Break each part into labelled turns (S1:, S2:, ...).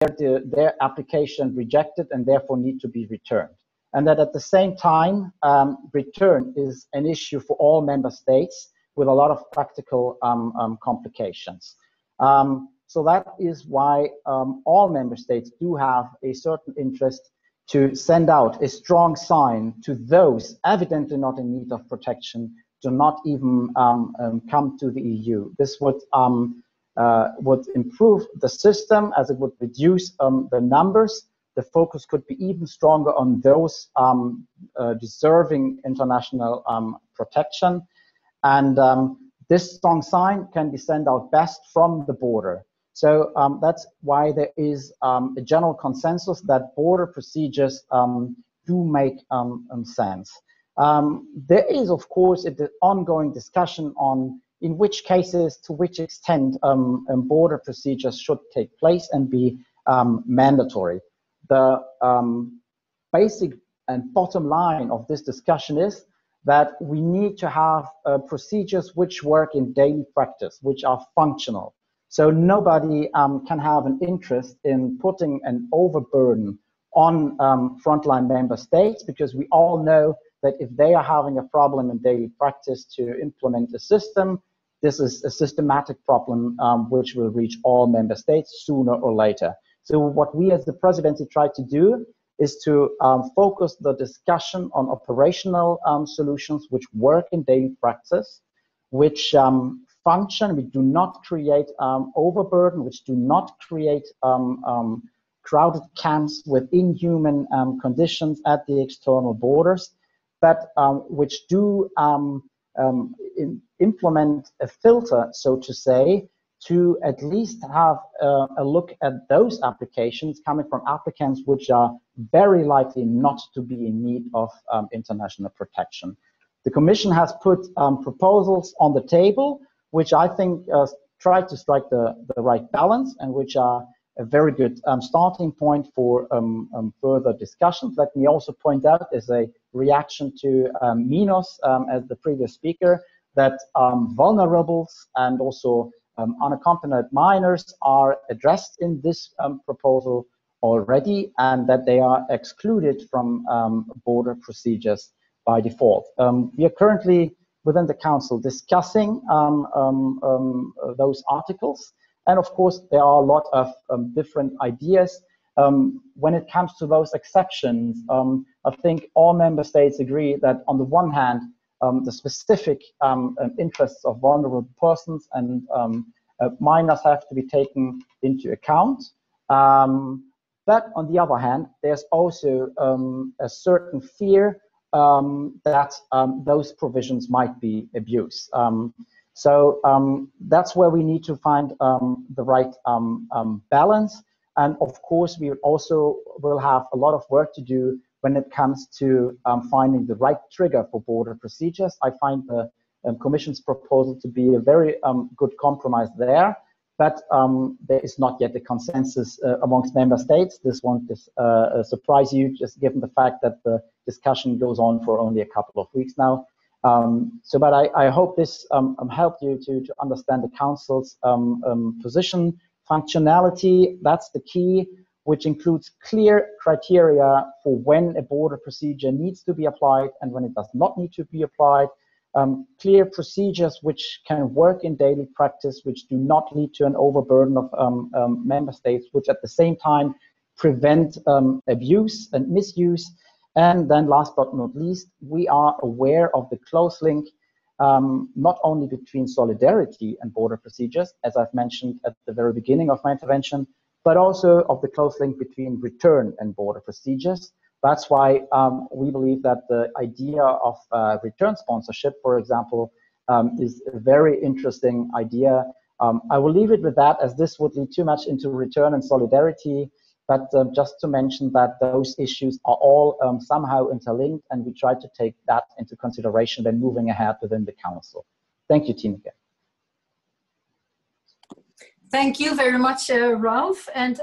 S1: their application rejected and therefore need to be returned. And that at the same time, return is an issue for all member states with a lot of practical complications. So that is why all member states do have a certain interest to send out a strong sign to those evidently not in need of protection to not even come to the EU. This would improve the system as it would reduce the numbers. The focus could be even stronger on those deserving international protection. And this strong sign can be sent out best from the border. So that's why there is a general consensus that border procedures do make sense. There is, of course, an ongoing discussion on in which cases, to which extent border procedures should take place and be mandatory. The basic and bottom line of this discussion is that we need to have procedures which work in daily practice, which are functional. So nobody can have an interest in putting an overburden on frontline member states, because we all know that if they are having a problem in daily practice to implement a system, this is a systematic problem which will reach all member states sooner or later. So what we as the presidency try to do is to focus the discussion on operational solutions which work in daily practice, which function, we do not create overburden, which do not create crowded camps with inhuman conditions at the external borders, but which do implement a filter, so to say, to at least have a look at those applications coming from applicants which are very likely not to be in need of international protection. The Commission has put proposals on the table, which I think try to strike the right balance and which are a very good starting point for further discussions. Let me also point out, as a reaction to Minos, as the previous speaker, that vulnerables and also unaccompanied minors are addressed in this proposal already, and that they are excluded from border procedures by default. We are currently within the Council discussing those articles, and of course there are a lot of different ideas. When it comes to those exceptions, I think all member states agree that on the one hand, the specific interests of vulnerable persons and minors have to be taken into account. But on the other hand, there's also a certain fear that those provisions might be abused. So that's where we need to find the right balance. And of course, we also will have a lot of work to do when it comes to finding the right trigger for border procedures. I find the Commission's proposal to be a very good compromise there, but there is not yet a consensus amongst member states. This won't surprise you, just given the fact that the discussion goes on for only a couple of weeks now. But I hope this helped you to understand the Council's position. Functionality, that's the key, which includes clear criteria for when a border procedure needs to be applied and when it does not need to be applied. Clear procedures which can work in daily practice, which do not lead to an overburden of member states, which at the same time prevent abuse and misuse. And then last but not least, we are aware of the close link not only between solidarity and border procedures, as I've mentioned at the very beginning of my intervention, but also of the close link between return and border procedures. That's why we believe that the idea of return sponsorship, for example, is a very interesting idea. I will leave it with that, as this would lead too much into return and solidarity, but just to mention that those issues are all somehow interlinked, and we try to take that into consideration when moving ahead within the Council. Thank you, Tineke.
S2: Thank you very much, Ralph. And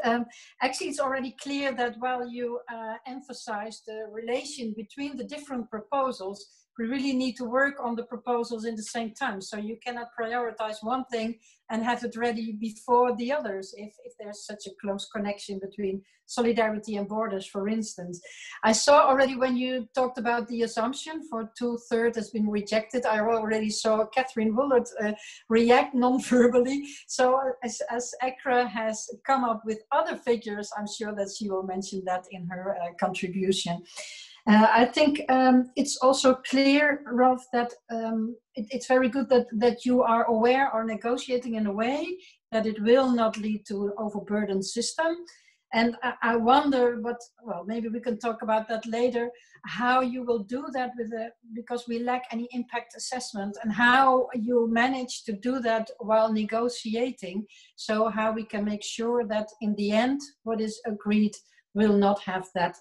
S2: actually, it's already clear that while you emphasize the relation between the different proposals, we really need to work on the proposals in the same time. So you cannot prioritize one thing and have it ready before the others if there's such a close connection between solidarity and borders, for instance. I saw already when you talked about the assumption for 2/3 has been rejected, I already saw Catherine Willard react non-verbally. So as ECRA has come up with other figures, I'm sure that she will mention that in her contribution. I think it's also clear, Ralph, that it's very good that you are aware or negotiating in a way that it will not lead to an overburdened system. And I wonder, well, maybe we can talk about that later, how you will do that because we lack any impact assessment, and how you manage to do that while negotiating. So how we can make sure that in the end, what is agreed will not have that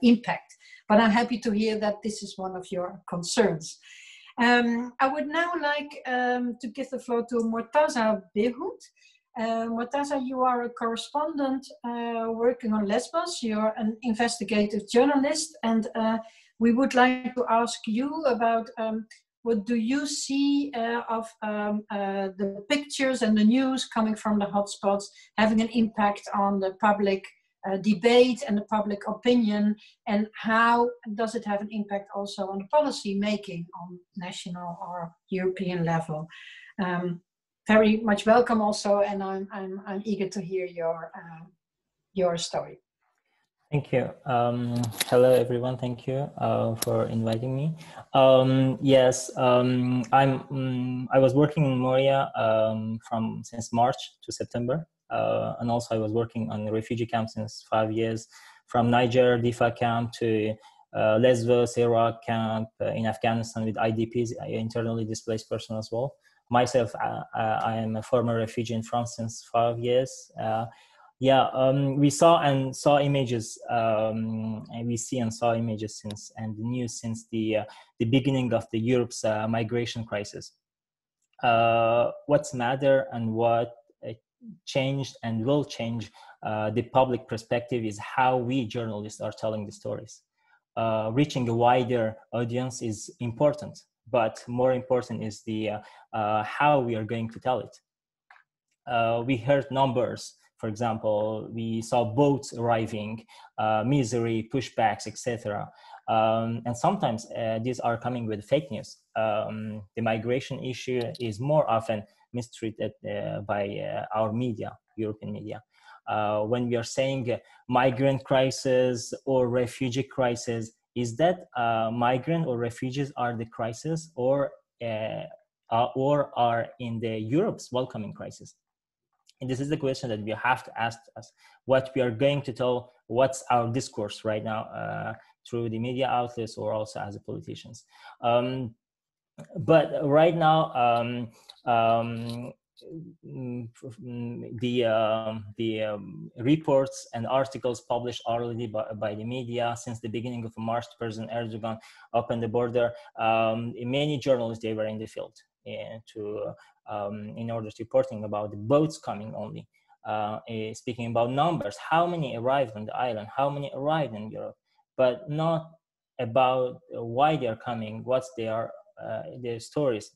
S2: impact. But I'm happy to hear that this is one of your concerns. I would now like to give the floor to Mortaza Behut. Mortaza, you are a correspondent working on Lesbos. You're an investigative journalist, and we would like to ask you about what do you see of the pictures and the news coming from the hotspots having an impact on the public debate and the public opinion, and how does it have an impact also on the policy making on national or European level? Very much welcome also, and I'm eager to hear your story.
S3: Thank you. Hello everyone. Thank you for inviting me. Yes, I was working in Moria since March to September, and also I was working on the refugee camp since 5 years, from Niger, Difa camp, to Lesbos, Iraq camp, in Afghanistan with IDPs, internally displaced person as well. Myself, I am a former refugee in France since 5 years. We saw images, and we see and saw images since, and the news since the beginning of the Europe's migration crisis. What's matter and what changed and will change the public perspective is how we journalists are telling the stories. Reaching a wider audience is important, but more important is the how we are going to tell it. We heard numbers. For example, we saw boats arriving, misery, pushbacks, etc. And sometimes these are coming with fake news. The migration issue is more often mistreated by our media, European media. When we are saying migrant crisis or refugee crisis, is that migrant or refugees are the crisis, or are in the Europe's welcoming crisis? And this is the question that we have to ask us, what we are going to tell, what's our discourse right now through the media outlets or also as politicians. But right now, the reports and articles published already by the media since the beginning of March, President Erdogan opened the border. Many journalists, they were in the field in order to reporting about the boats coming only, speaking about numbers, how many arrived on the island, how many arrived in Europe, but not about why they are coming, what's their stories.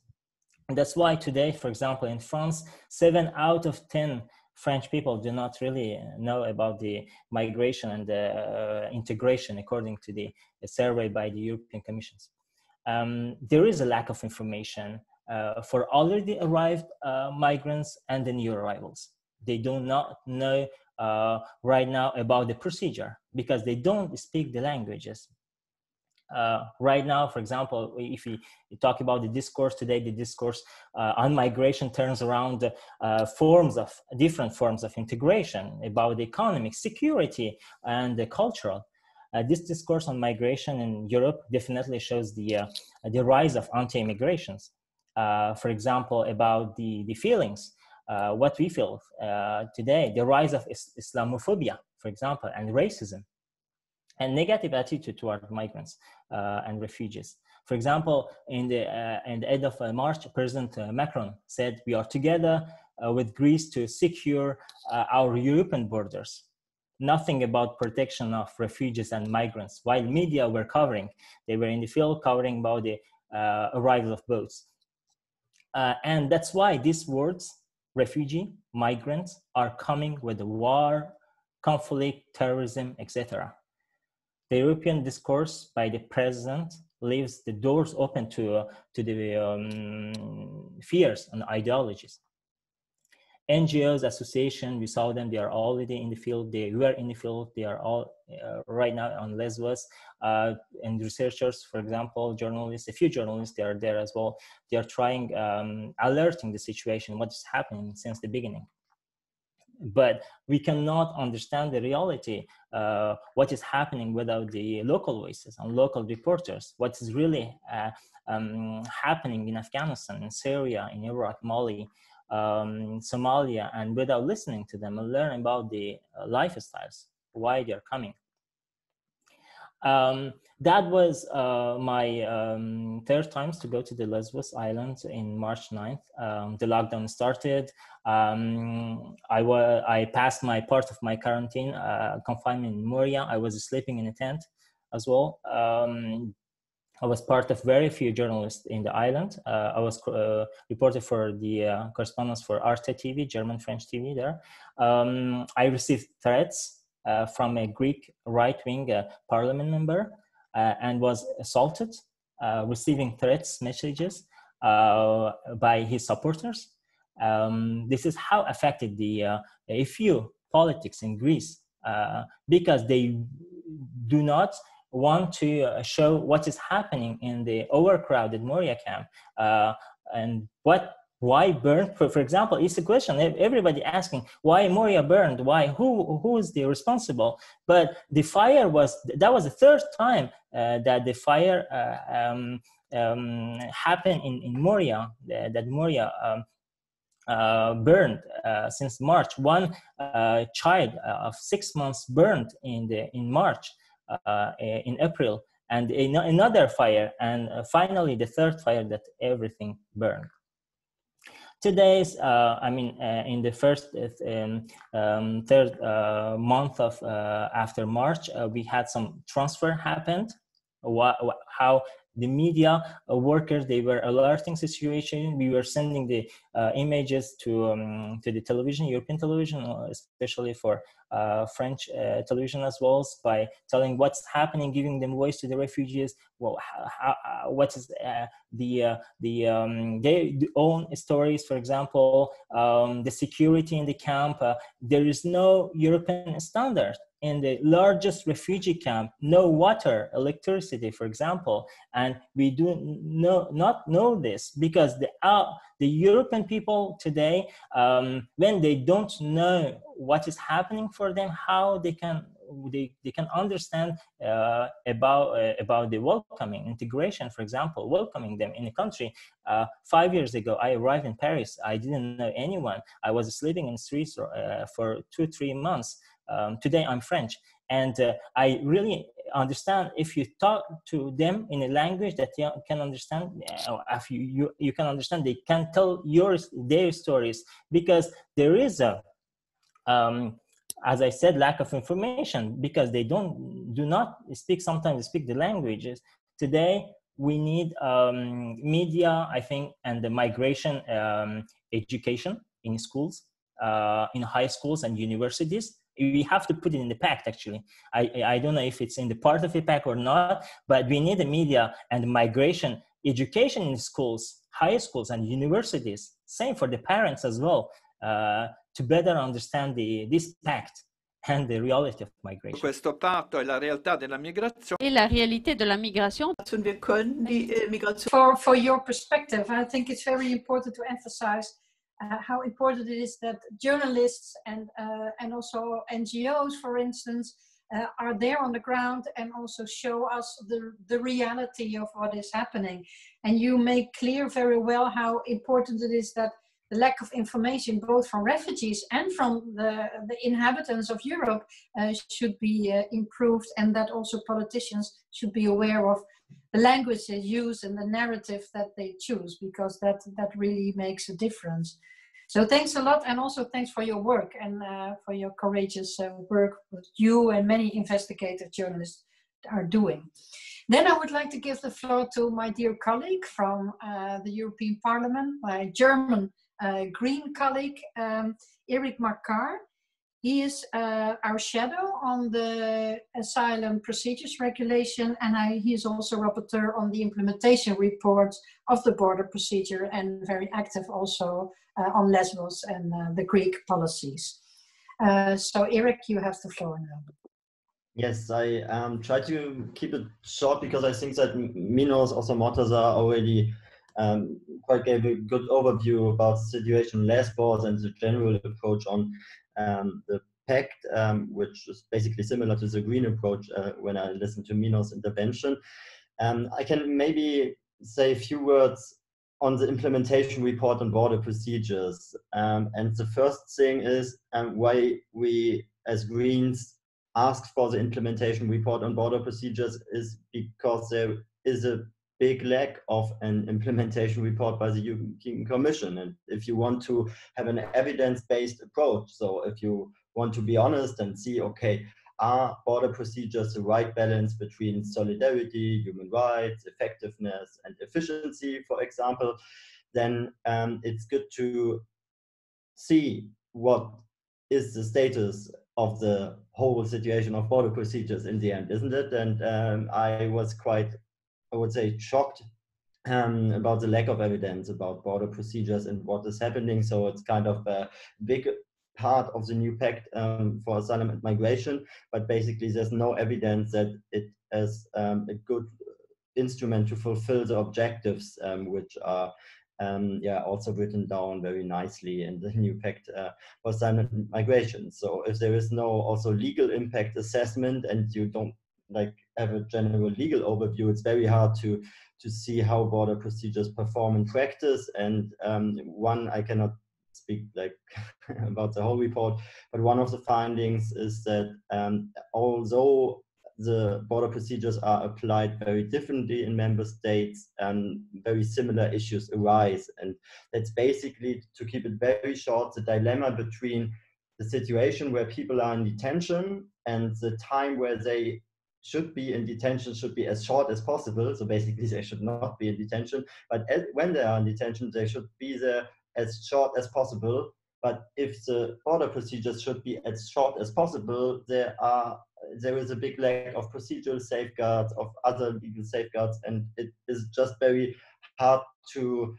S3: And that's why today, for example, in France, 7 out of 10 French people do not really know about the migration and the integration, according to the survey by the European Commission. There is a lack of information for already arrived migrants and the new arrivals. They do not know right now about the procedure because they don't speak the languages. Right now, for example, if we talk about the discourse today, the discourse on migration turns around different forms of integration, about the economic, security, and the cultural. This discourse on migration in Europe definitely shows the rise of anti-immigrations. For example, about the feelings, what we feel today, the rise of Islamophobia, for example, and racism, and negative attitude toward migrants and refugees. For example, in the end of March, President Macron said, we are together with Greece to secure our European borders. nothing about protection of refugees and migrants, while media were covering. They were in the field covering about the arrival of boats. And that's why these words, refugee, migrants, are coming with the war, conflict, terrorism, etc. The European discourse by the president leaves the doors open to the fears and ideologies. NGOs, associations, we saw them, they are already in the field, they were in the field, they are all right now on Lesbos, and researchers, for example, journalists, a few journalists, they are there as well. They are trying, alerting the situation, what is happening since the beginning. But we cannot understand the reality, what is happening without the local voices and local reporters, what is really happening in Afghanistan, in Syria, in Iraq, Mali, Somalia, and without listening to them and learn about the lifestyles, why they're coming. That was my third times to go to the Lesbos island in March 9th. The lockdown started. I passed my part of my quarantine confinement in Moria. I was sleeping in a tent as well. I was part of very few journalists in the island. I was reporter for the correspondence for Arte TV, German-French TV there. I received threats from a Greek right-wing parliament member and was assaulted, receiving threats, messages by his supporters. This is how affected the a few politics in Greece because they do not want to show what is happening in the overcrowded Moria camp and why burned. For example, it's a question everybody asking why Moria burned, why, who is the responsible? But the fire that was the third time that the fire happened in Moria, that Moria burned since March. One child of 6 months burned in March. In April, and another fire, and finally the third fire that everything burned. Today's, in the first third month of after March, we had some transfer happened. How the media workers, they were alerting situation. We were sending the images to the television, European television, especially for French television as well, by telling what's happening, giving them voice to the refugees. Well, what is their own stories, for example, the security in the camp. There is no European standard. In the largest refugee camp, no water, electricity, for example, and we do not know this because the European people today, when they don't know what is happening for them, how they can understand about the welcoming, integration, for example, welcoming them in a country. 5 years ago, I arrived in Paris. I didn't know anyone. I was sleeping in the streets for 2-3 months. Today I'm French, and I really understand if you talk to them in a language that you can understand. If you can understand, they can tell their stories, because there is a as I said, lack of information, because they do not speak, sometimes speak the languages. Today we need media, I think, and the migration education in schools, in high schools and universities. We have to put it in the pact, actually. I don't know if it's in the part of the pact or not, but we need the media and migration education in schools, high schools and universities. Same for the parents as well, to better understand this pact and the reality of migration.
S4: Questo patto è la realtà della migrazione.
S5: Et la réalité de la migration.
S2: For your perspective, I think it's very important to emphasize how important it is that journalists and also NGOs, for instance, are there on the ground and also show us the reality of what is happening. And you make clear very well how important it is that the lack of information, both from refugees and from the inhabitants of Europe, should be improved, and that also politicians should be aware of the language they use and the narrative that they choose, because that really makes a difference. So thanks a lot, and also thanks for your work and for your courageous work that you and many investigative journalists are doing. Then I would like to give the floor to my dear colleague from the European Parliament, my German Green colleague, Erik Makar. He is our shadow on the asylum procedures regulation, and he is also rapporteur on the implementation report of the border procedure, and very active also on Lesbos and the Greek policies. So Erik, you have the floor now.
S6: Yes, I try to keep it short because I think that Minos, also Mortaza, already quite gave a good overview about the situation in Lesbos and the general approach on the pact, which is basically similar to the green approach when I listen to Minos' intervention. I can maybe say a few words on the implementation report on border procedures. And the first thing is why we as Greens asked for the implementation report on border procedures is because there is a big lack of an implementation report by the European Commission. And if you want to have an evidence-based approach, so if you want to be honest and see, okay, are border procedures the right balance between solidarity, human rights, effectiveness, and efficiency, for example, then it's good to see what is the status of the whole situation of border procedures in the end, isn't it? And I was quite, I would say, shocked about the lack of evidence about border procedures and what is happening. So it's kind of a big part of the new pact for asylum and migration, but basically there's no evidence that it is a good instrument to fulfill the objectives which are also written down very nicely in the new pact for asylum and migration. So if there is no also legal impact assessment and you don't have a general legal overview, it's very hard to see how border procedures perform in practice. And one, I cannot speak about the whole report, but one of the findings is that although the border procedures are applied very differently in member states, very similar issues arise. And that's basically, to keep it very short, the dilemma between the situation where people are in detention and the time where they should be in detention should be as short as possible. So basically they should not be in detention, but when they are in detention, they should be there as short as possible. But if the border procedures should be as short as possible, there is a big lack of procedural safeguards, of other legal safeguards, and it is just very hard to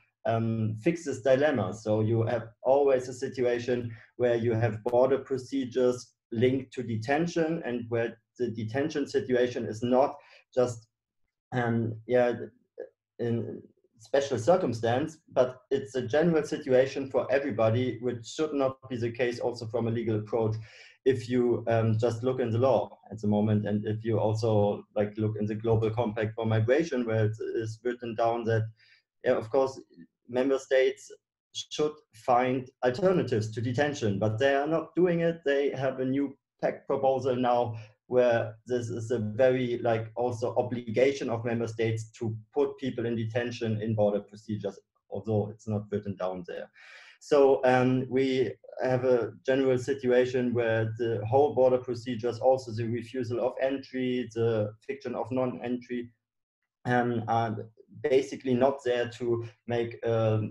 S6: fix this dilemma. So you have always a situation where you have border procedures linked to detention, and where the detention situation is not just in special circumstance, but it's a general situation for everybody, which should not be the case also from a legal approach. If you just look in the law at the moment, and if you also look in the Global Compact for Migration, where it is written down that, of course, member states should find alternatives to detention, but they are not doing it. They have a new pact proposal now where this is a very also obligation of member states to put people in detention in border procedures, although it's not written down there. So we have a general situation where the whole border procedures, also the refusal of entry, the fiction of non-entry, are basically not there to make a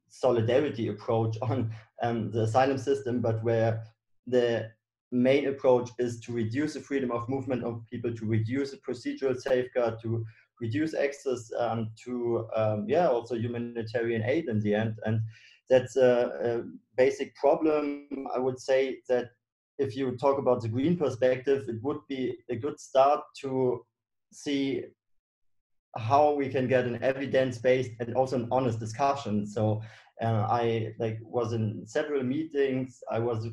S6: solidarity approach on the asylum system, but where the main approach is to reduce the freedom of movement of people, to reduce the procedural safeguard, to reduce access to also humanitarian aid in the end. And that's a basic problem. I would say that if you talk about the green perspective, it would be a good start to see how we can get an evidence-based and also an honest discussion. So I was in several meetings. I was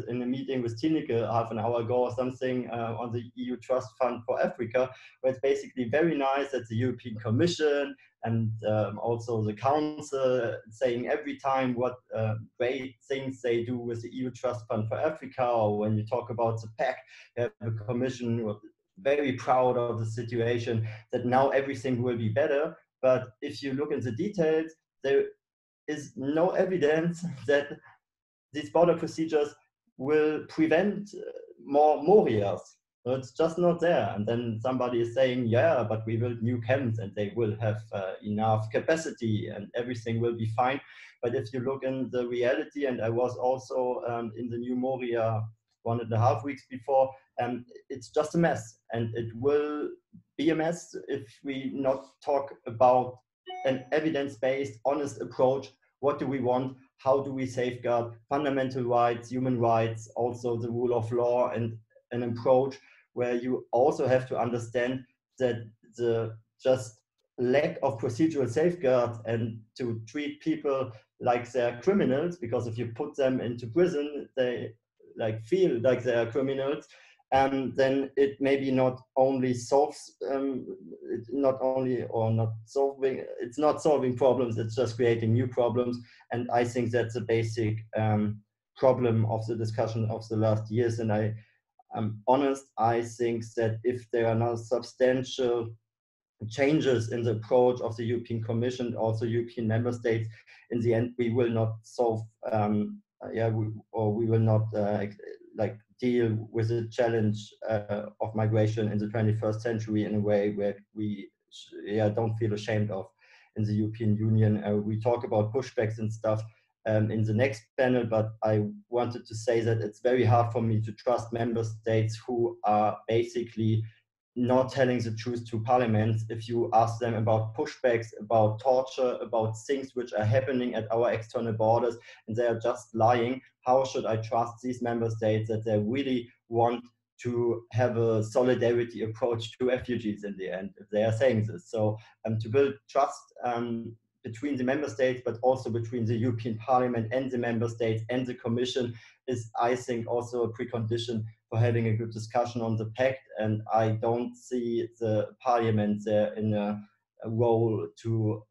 S6: in a meeting with Tineke half an hour ago or something on the EU Trust Fund for Africa, where it's basically very nice that the European Commission and also the Council saying every time what great things they do with the EU Trust Fund for Africa, or when you talk about the pact, you have the Commission very proud of the situation that now everything will be better. But if you look in the details, there is no evidence that these border procedures will prevent more Morias. So it's just not there. And then somebody is saying, yeah, but we will new camps and they will have enough capacity and everything will be fine. But if you look in the reality, and I was also in the new Moria 1.5 weeks before, it's just a mess. And it will be a mess if we not talk about an evidence-based, honest approach. What do we want? How do we safeguard fundamental rights, human rights, also the rule of law, and an approach where you also have to understand that the just lack of procedural safeguards and to treat people like they're criminals, because if you put them into prison, they like feel like they are criminals, then it maybe not only solves, it's not solving problems, it's just creating new problems. And I think that's a basic problem of the discussion of the last years. And I'm honest, I think that if there are no substantial changes in the approach of the European Commission, also European member states, in the end, we will not solve, we will not deal with the challenge of migration in the 21st century in a way where we don't feel ashamed of in the European Union. We talk about pushbacks and stuff in the next panel, but I wanted to say that it's very hard for me to trust member states who are basically not telling the truth to parliaments. If you ask them about pushbacks, about torture, about things which are happening at our external borders, and they are just lying, how should I trust these member states that they really want to have a solidarity approach to refugees in the end, if they are saying this? So to build trust between the member states, but also between the European Parliament and the member states and the Commission is, I think, also a precondition for having a good discussion on the pact. And I don't see the Parliament there in a role to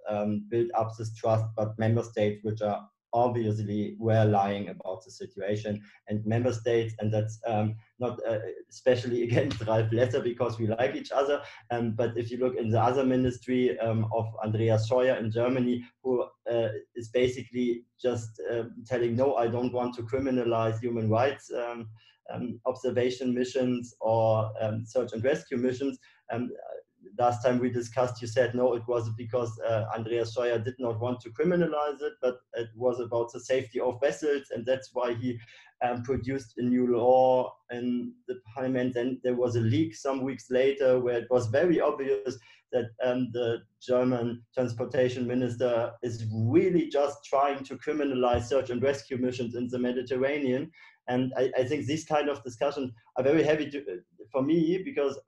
S6: build up this trust, but member states which are obviously were lying about the situation. And member states, and that's not especially against Ralf Lesser because we like each other, but if you look in the other ministry of Andreas Scheuer in Germany, who is basically just telling, no, I don't want to criminalize human rights observation missions or search and rescue missions. Last time we discussed, you said, no, it was because Andreas Scheuer did not want to criminalize it, but it was about the safety of vessels, and that's why he produced a new law in the parliament. And there was a leak some weeks later where it was very obvious that the German transportation minister is really just trying to criminalize search and rescue missions in the Mediterranean. And I think these kind of discussions are very heavy for me, because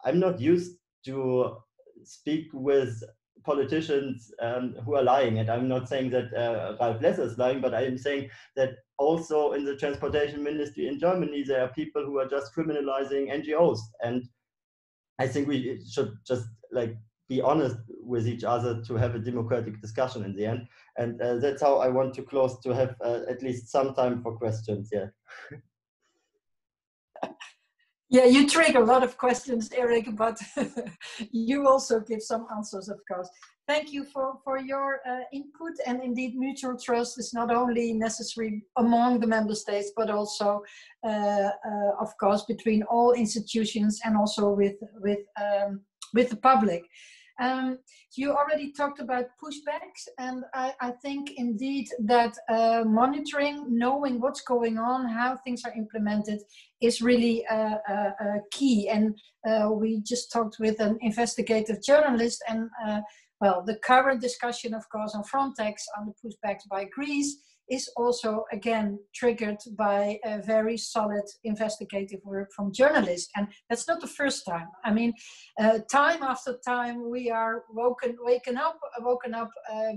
S6: I'm not used to speak with politicians who are lying. And I'm not saying that Ralf Lesser is lying, but I am saying that also in the transportation ministry in Germany, there are people who are just criminalizing NGOs. And I think we should just be honest with each other to have a democratic discussion in the end. And that's how I want to close, to have at least some time for questions. Yeah.
S2: Yeah, you trigger a lot of questions, Eric, but you also give some answers, of course. Thank you for your input. And indeed, mutual trust is not only necessary among the member states, but also, of course, between all institutions and also with the public. You already talked about pushbacks, and I think indeed that monitoring, knowing what's going on, how things are implemented, is really key. And we just talked with an investigative journalist, and well, the current discussion, of course, on Frontex, on the pushbacks by Greece, is also again triggered by a very solid investigative work from journalists. And that's not the first time. I mean, time after time we are woken up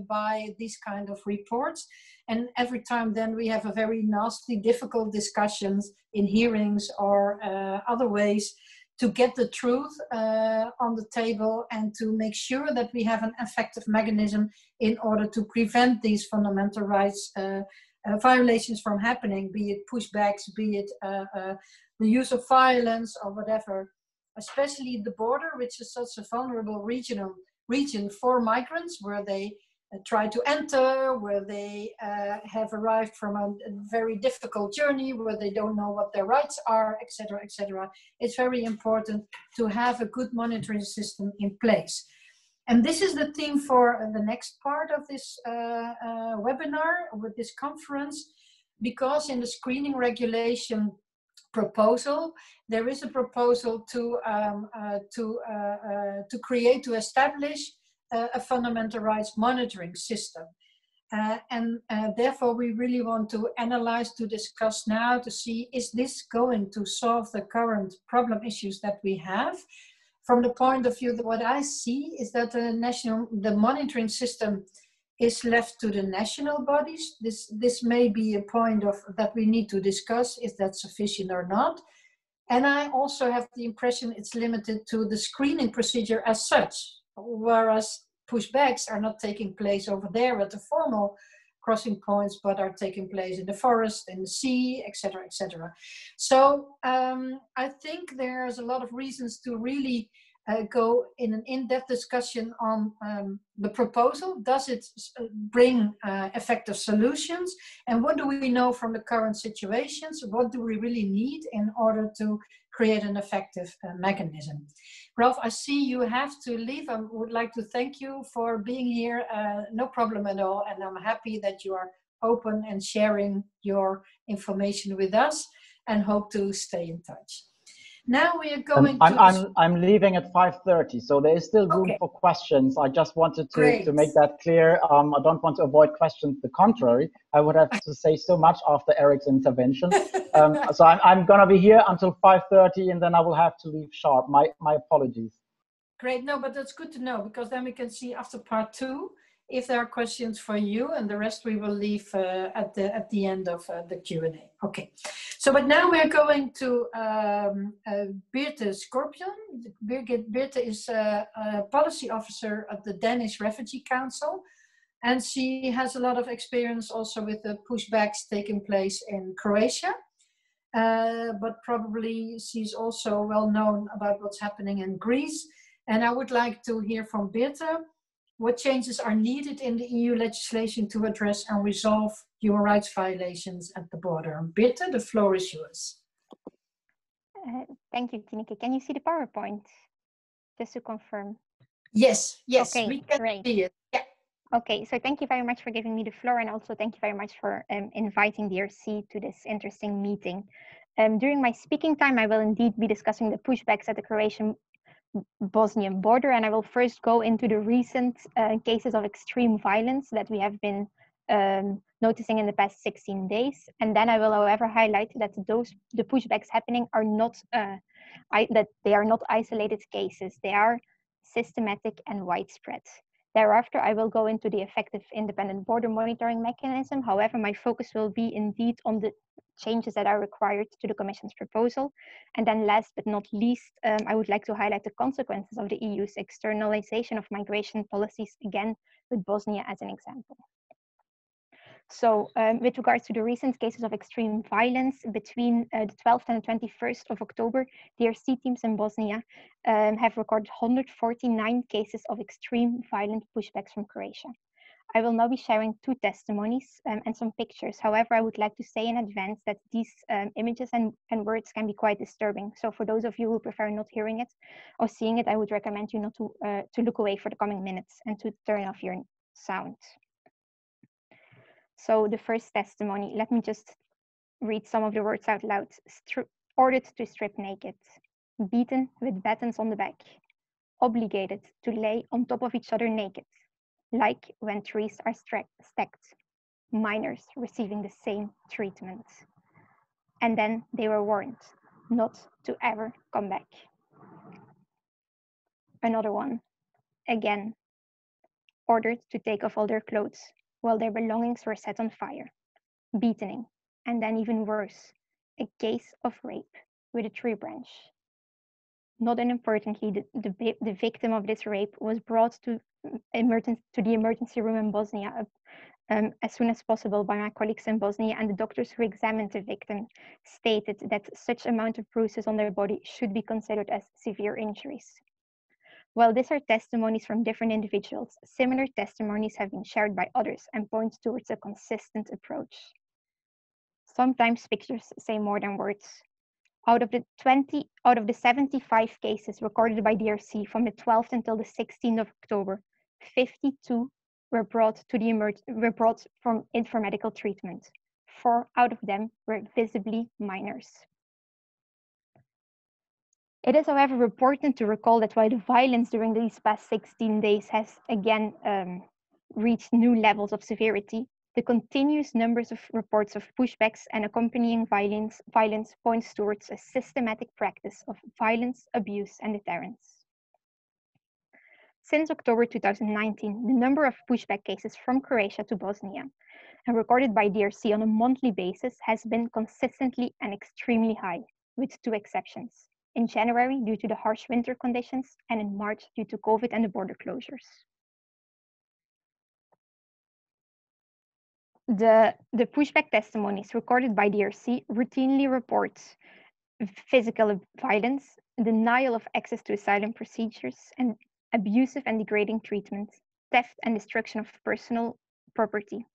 S2: by these kind of reports, and every time then we have a very nasty, difficult discussions in hearings or other ways to get the truth on the table and to make sure that we have an effective mechanism in order to prevent these fundamental rights violations from happening, be it pushbacks, be it the use of violence or whatever. Especially the border, which is such a vulnerable region for migrants, where they try to enter, where they have arrived from a very difficult journey, where they don't know what their rights are, etc., etc. It's very important to have a good monitoring system in place. And this is the theme for the next part of this webinar, with this conference, because in the screening regulation proposal, there is a proposal to establish a fundamental rights monitoring system. Therefore, we really want to analyze, to discuss now, to see, is this going to solve the current problem issues that we have? From the point of view that what I see is that the monitoring system is left to the national bodies. This may be a point that we need to discuss, is that sufficient or not? And I also have the impression it's limited to the screening procedure as such, whereas pushbacks are not taking place over there at the formal crossing points, but are taking place in the forest, in the sea, etc., etc. So I think there's a lot of reasons to really go in an in-depth discussion on the proposal. Does it bring effective solutions? And what do we know from the current situations? What do we really need in order to create an effective mechanism? Ralph, I see you have to leave. I would like to thank you for being here. No problem at all. And I'm happy that you are open and sharing your information with us, and hope to stay in touch. Now we are going
S1: I'm leaving at 5:30, so there is still room for questions. I just wanted to make that clear. I don't want to avoid questions. The contrary, I would have to say so much after Eric's intervention. So I'm going to be here until 5:30, and then I will have to leave sharp. My apologies.
S2: Great. No, but that's good to know, because then we can see after part 2 if there are questions for you, and the rest we will leave at the end of the Q&A. Okay. So, but now we're going to Birte Scorpion. Birte is a policy officer at the Danish Refugee Council, and she has a lot of experience also with the pushbacks taking place in Croatia. But probably she's also well known about what's happening in Greece. And I would like to hear from Birte what changes are needed in the EU legislation to address and resolve human rights violations at the border. Birte, the floor is yours.
S7: Thank you, Tineke. Can you see the PowerPoint? Just to confirm.
S2: Yes,
S7: okay,
S2: we can see it. Yeah.
S7: Okay, so thank you very much for giving me the floor, and also thank you very much for inviting the RC to this interesting meeting. During my speaking time, I will indeed be discussing the pushbacks at the Croatian-Bosnian border, and I will first go into the recent cases of extreme violence that we have been noticing in the past 16 days. And then I will, however, highlight that the pushbacks happening are not that they are not isolated cases. They are systematic and widespread. Thereafter, I will go into the effective independent border monitoring mechanism. However, my focus will be indeed on the changes that are required to the Commission's proposal. And then last but not least, I would like to highlight the consequences of the EU's externalization of migration policies, again, with Bosnia as an example. So with regards to the recent cases of extreme violence, between the 12th and the 21st of October, DRC teams in Bosnia have recorded 149 cases of extreme violent pushbacks from Croatia. I will now be sharing 2 testimonies and some pictures. However, I would like to say in advance that these images and words can be quite disturbing. So for those of you who prefer not hearing it or seeing it, I would recommend you not to look away for the coming minutes and to turn off your sound. So the first testimony, let me just read some of the words out loud. Ordered to strip naked, beaten with batons on the back, obligated to lay on top of each other naked, like when trees are stacked, minors receiving the same treatment. And then they were warned not to ever come back. Another one, again, ordered to take off all their clothes while their belongings were set on fire, beating, and then even worse, a case of rape with a tree branch. Not unimportantly, the victim of this rape was brought to the emergency room in Bosnia as soon as possible by my colleagues in Bosnia, and the doctors who examined the victim stated that such amount of bruises on their body should be considered as severe injuries. While these are testimonies from different individuals, similar testimonies have been shared by others and point towards a consistent approach. Sometimes pictures say more than words. Out of the 75 cases recorded by DRC from the 12th until the 16th of October, 52 were brought in for medical treatment. 4 out of them were visibly minors. It is, however, important to recall that while the violence during these past 16 days has again reached new levels of severity, the continuous numbers of reports of pushbacks and accompanying violence points towards a systematic practice of violence, abuse, and deterrence. Since October 2019, the number of pushback cases from Croatia to Bosnia and recorded by DRC on a monthly basis has been consistently and extremely high, with 2 exceptions. In January, due to the harsh winter conditions, and in March, due to COVID and the border closures. The pushback testimonies recorded by DRC routinely report physical violence, denial of access to asylum procedures, and abusive and degrading treatment, theft and destruction of personal property.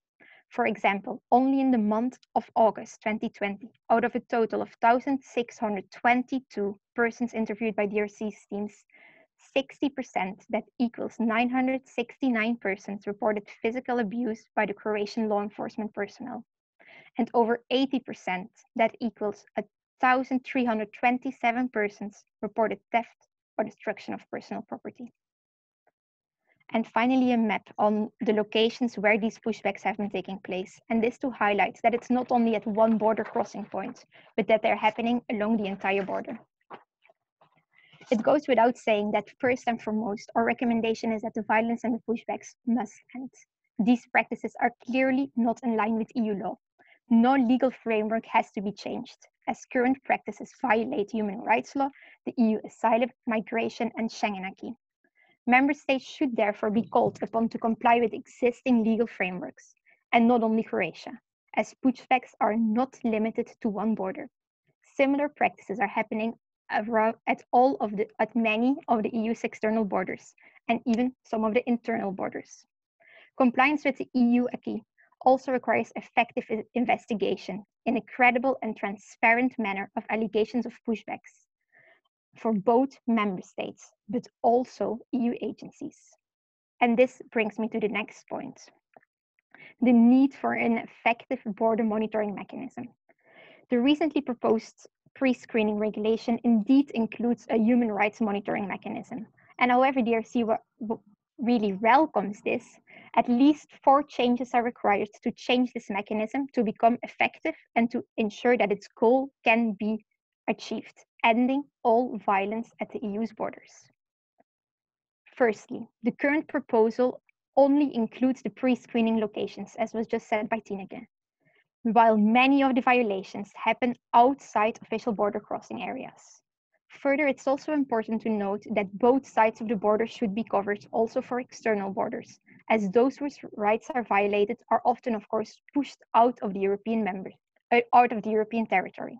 S7: For example, only in the month of August 2020, out of a total of 1,622 persons interviewed by DRC's teams, 60%, that equals 969 persons, reported physical abuse by the Croatian law enforcement personnel. And over 80%, that equals 1,327 persons, reported theft or destruction of personal property. And finally, a map on the locations where these pushbacks have been taking place. And this to highlight that it's not only at one border crossing point, but that they're happening along the entire border. It goes without saying that first and foremost, our recommendation is that the violence and the pushbacks must end. These practices are clearly not in line with EU law. No legal framework has to be changed, as current practices violate human rights law, the EU asylum, migration, and Schengen acquis. Member states should therefore be called upon to comply with existing legal frameworks, and not only Croatia, as pushbacks are not limited to one border. Similar practices are happening at many of the EU's external borders, and even some of the internal borders. Compliance with the EU acquis also requires effective investigation in a credible and transparent manner of allegations of pushbacks for both member states, but also EU agencies. And this brings me to the next point, the need for an effective border monitoring mechanism. The recently proposed pre-screening regulation indeed includes a human rights monitoring mechanism. And however DRC really welcomes this, at least 4 changes are required to change this mechanism to become effective and to ensure that its goal can be achieved, ending all violence at the EU's borders. Firstly, the current proposal only includes the pre-screening locations, as was just said by Tineke, while many of the violations happen outside official border crossing areas. Further, it's also important to note that both sides of the border should be covered also for external borders, as those whose rights are violated are often, of course, pushed out of the European territory.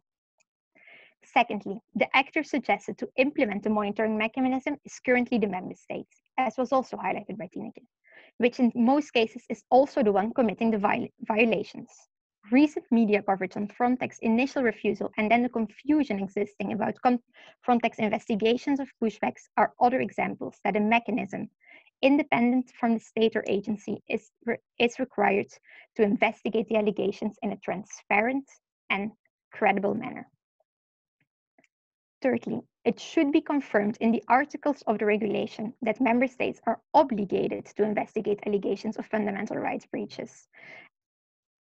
S7: Secondly, the actor suggested to implement the monitoring mechanism is currently the member state, as was also highlighted by Tineke, which in most cases is also the one committing the violations. Recent media coverage on Frontex initial refusal and then the confusion existing about Frontex investigations of pushbacks are other examples that a mechanism independent from the state or agency is required to investigate the allegations in a transparent and credible manner. Thirdly, it should be confirmed in the articles of the regulation that member states are obligated to investigate allegations of fundamental rights breaches.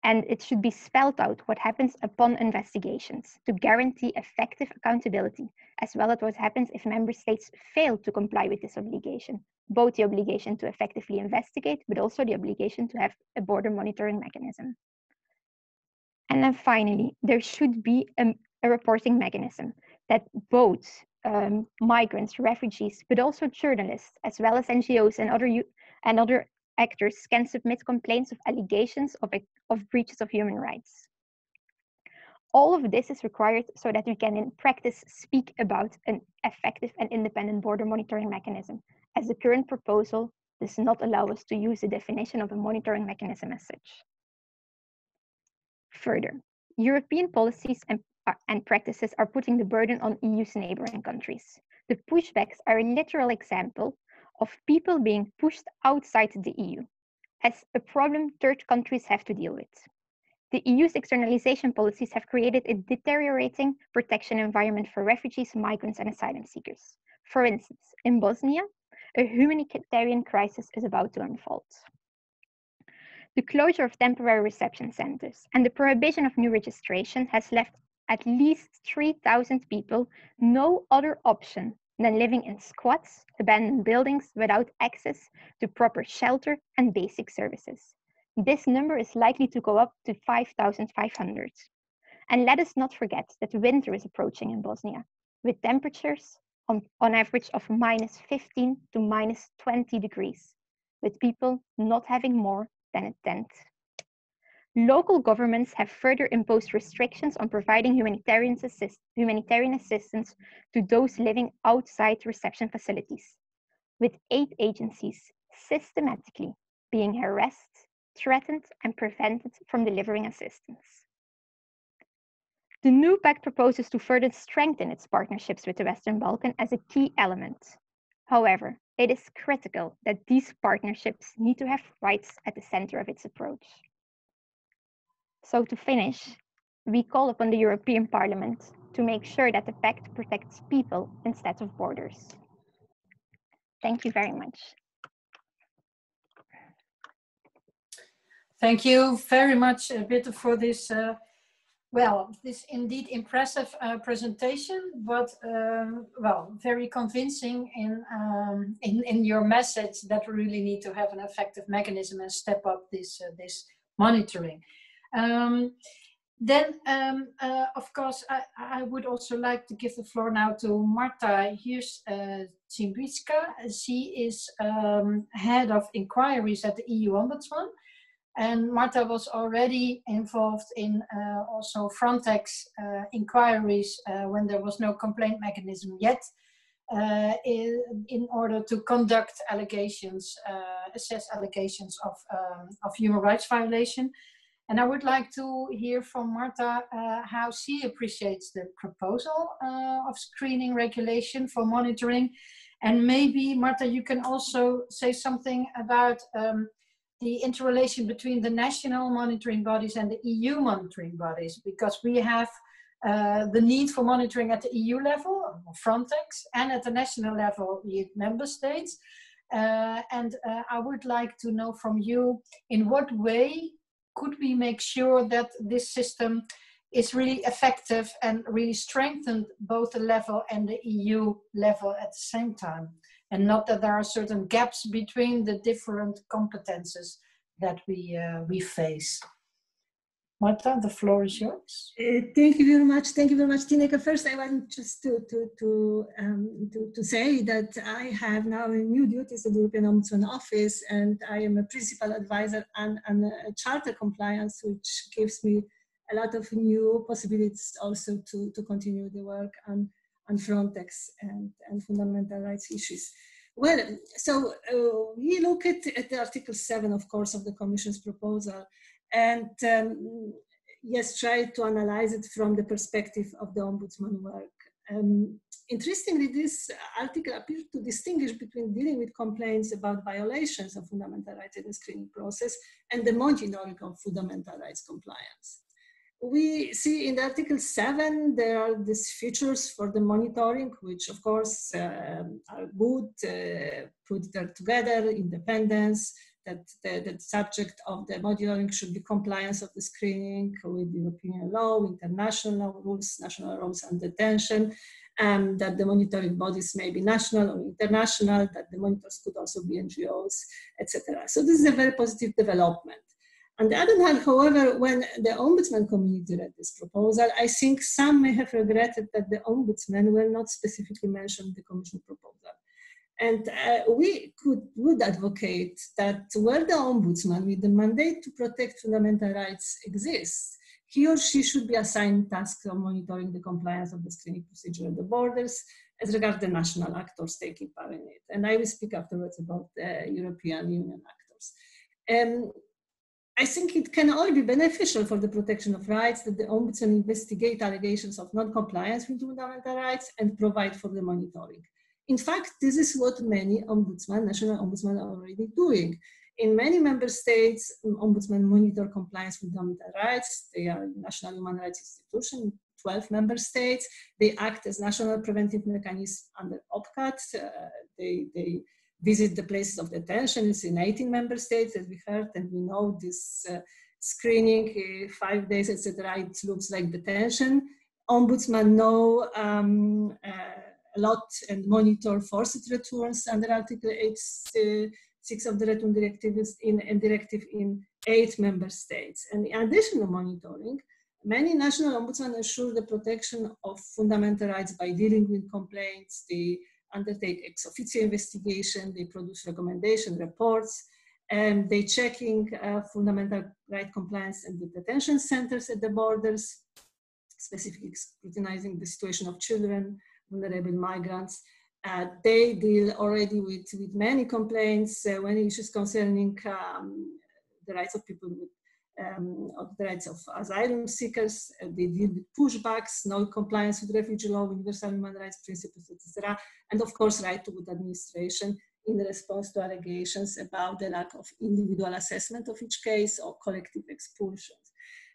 S7: And it should be spelled out what happens upon investigations to guarantee effective accountability, as well as what happens if member states fail to comply with this obligation, both the obligation to effectively investigate, but also the obligation to have a border monitoring mechanism. And then finally, there should be a reporting mechanism that both migrants, refugees, but also journalists, as well as NGOs and other actors can submit complaints of allegations of breaches of human rights. All of this is required so that we can in practice speak about an effective and independent border monitoring mechanism, as the current proposal does not allow us to use the definition of a monitoring mechanism as such. Further, European policies and practices are putting the burden on EU's neighboring countries. The pushbacks are a literal example of people being pushed outside the EU, as a problem third countries have to deal with. The EU's externalization policies have created a deteriorating protection environment for refugees, migrants, and asylum seekers. For instance, in Bosnia, a humanitarian crisis is about to unfold. The closure of temporary reception centers and the prohibition of new registration has left at least 3,000 people no other option than living in squats, abandoned buildings without access to proper shelter and basic services. This number is likely to go up to 5,500. And let us not forget that winter is approaching in Bosnia, with temperatures on average of -15 to -20 degrees, with people not having more than a tent. Local governments have further imposed restrictions on providing humanitarian assistance to those living outside reception facilities, with aid agencies systematically being harassed, threatened, and prevented from delivering assistance. The new pact proposes to further strengthen its partnerships with the Western Balkans as a key element. However, it is critical that these partnerships need to have rights at the center of its approach. So to finish, we call upon the European Parliament to make sure that the pact protects people instead of borders. Thank you very much.
S2: Thank you very much, Bitte, for this, this indeed impressive presentation, but very convincing in your message that we really need to have an effective mechanism and step up this monitoring. Of course, I would also like to give the floor now to Marta Hirsch-Zimbicka. She is head of inquiries at the EU Ombudsman. And Marta was already involved in also Frontex inquiries when there was no complaint mechanism yet in order to conduct allegations, assess allegations of human rights violation. And I would like to hear from Marta how she appreciates the proposal of screening regulation for monitoring. And maybe, Marta, you can also say something about the interrelation between the national monitoring bodies and the EU monitoring bodies, because we have the need for monitoring at the EU level, Frontex, and at the national level, the member states. I would like to know from you, in what way could we make sure that this system is really effective and really strengthened both the level and the EU level at the same time? And not that there are certain gaps between the different competences that we face. Marta, the floor is yours.
S8: Thank you very much. Thank you very much, Tineke. First, I want just to say that I have now new duties at the European Ombudsman Office, and I am a principal advisor and a charter compliance, which gives me a lot of new possibilities also to continue the work on Frontex and fundamental rights issues. Well, so we look at the Article 7, of course, of the Commission's proposal, and yes, try to analyze it from the perspective of the Ombudsman work. Interestingly, this article appears to distinguish between dealing with complaints about violations of fundamental rights in the screening process and the monitoring of fundamental rights compliance. We see in the Article 7, there are these features for the monitoring, which of course are good, put there together, independence, that the subject of the monitoring should be compliance of the screening with European law, international rules, national rules and detention, that the monitoring bodies may be national or international, that the monitors could also be NGOs, etc. So this is a very positive development. On the other hand, however, when the Ombudsman community read this proposal, I think some may have regretted that the Ombudsman were not specifically mentioned in the Commission proposal. And we would advocate that where the Ombudsman with the mandate to protect fundamental rights exists, he or she should be assigned tasks of monitoring the compliance of the screening procedure at the borders as regards the national actors taking part in it. And I will speak afterwards about the European Union actors. I think it can only be beneficial for the protection of rights that the Ombudsman investigate allegations of non-compliance with fundamental rights and provide for the monitoring. In fact, this is what many ombudsmen, national ombudsmen, are already doing. In many member states, ombudsmen monitor compliance with fundamental rights. They are national human rights institutions, 12 member states. They act as national preventive mechanisms under OPCAT. They visit the places of detention. It's in 18 member states, as we heard, and we know this screening, 5 days, etc. It looks like detention. Ombudsmen know a lot and monitor forced returns under Article 8.6 of the Return Directive in 8 member states. And in addition to monitoring, many national ombudsmen assure the protection of fundamental rights by dealing with complaints. They undertake ex officio investigation, they produce recommendation reports, and they checking fundamental right compliance in the detention centers at the borders, specifically scrutinizing the situation of children, vulnerable migrants. They deal already with many complaints, many issues concerning the rights of people with of the rights of asylum seekers. They deal with pushbacks, non-compliance with refugee law, universal human rights principles, etc. And of course, right to good administration in response to allegations about the lack of individual assessment of each case or collective expulsions.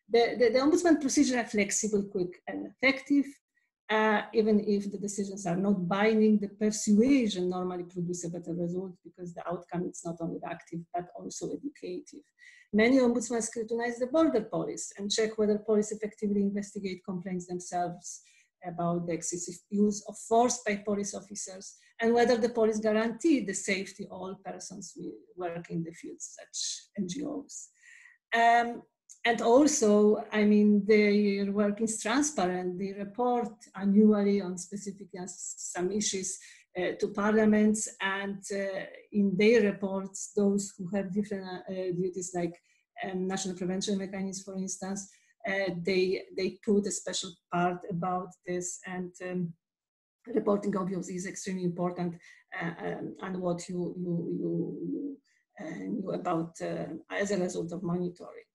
S8: The ombudsman procedures are flexible, quick, and effective. Even if the decisions are not binding, the persuasion normally produces a better result because the outcome is not only active but also educative. Many ombudsmen scrutinize the border police and check whether police effectively investigate complaints themselves about the excessive use of force by police officers and whether the police guarantee the safety of all persons who work in the field, such NGOs. And also, I mean, their work is transparent. They report annually on specific some issues to parliaments, and in their reports, those who have different duties like national prevention mechanisms, for instance, they put a special part about this, and reporting obviously is extremely important, and what you knew about as a result of monitoring.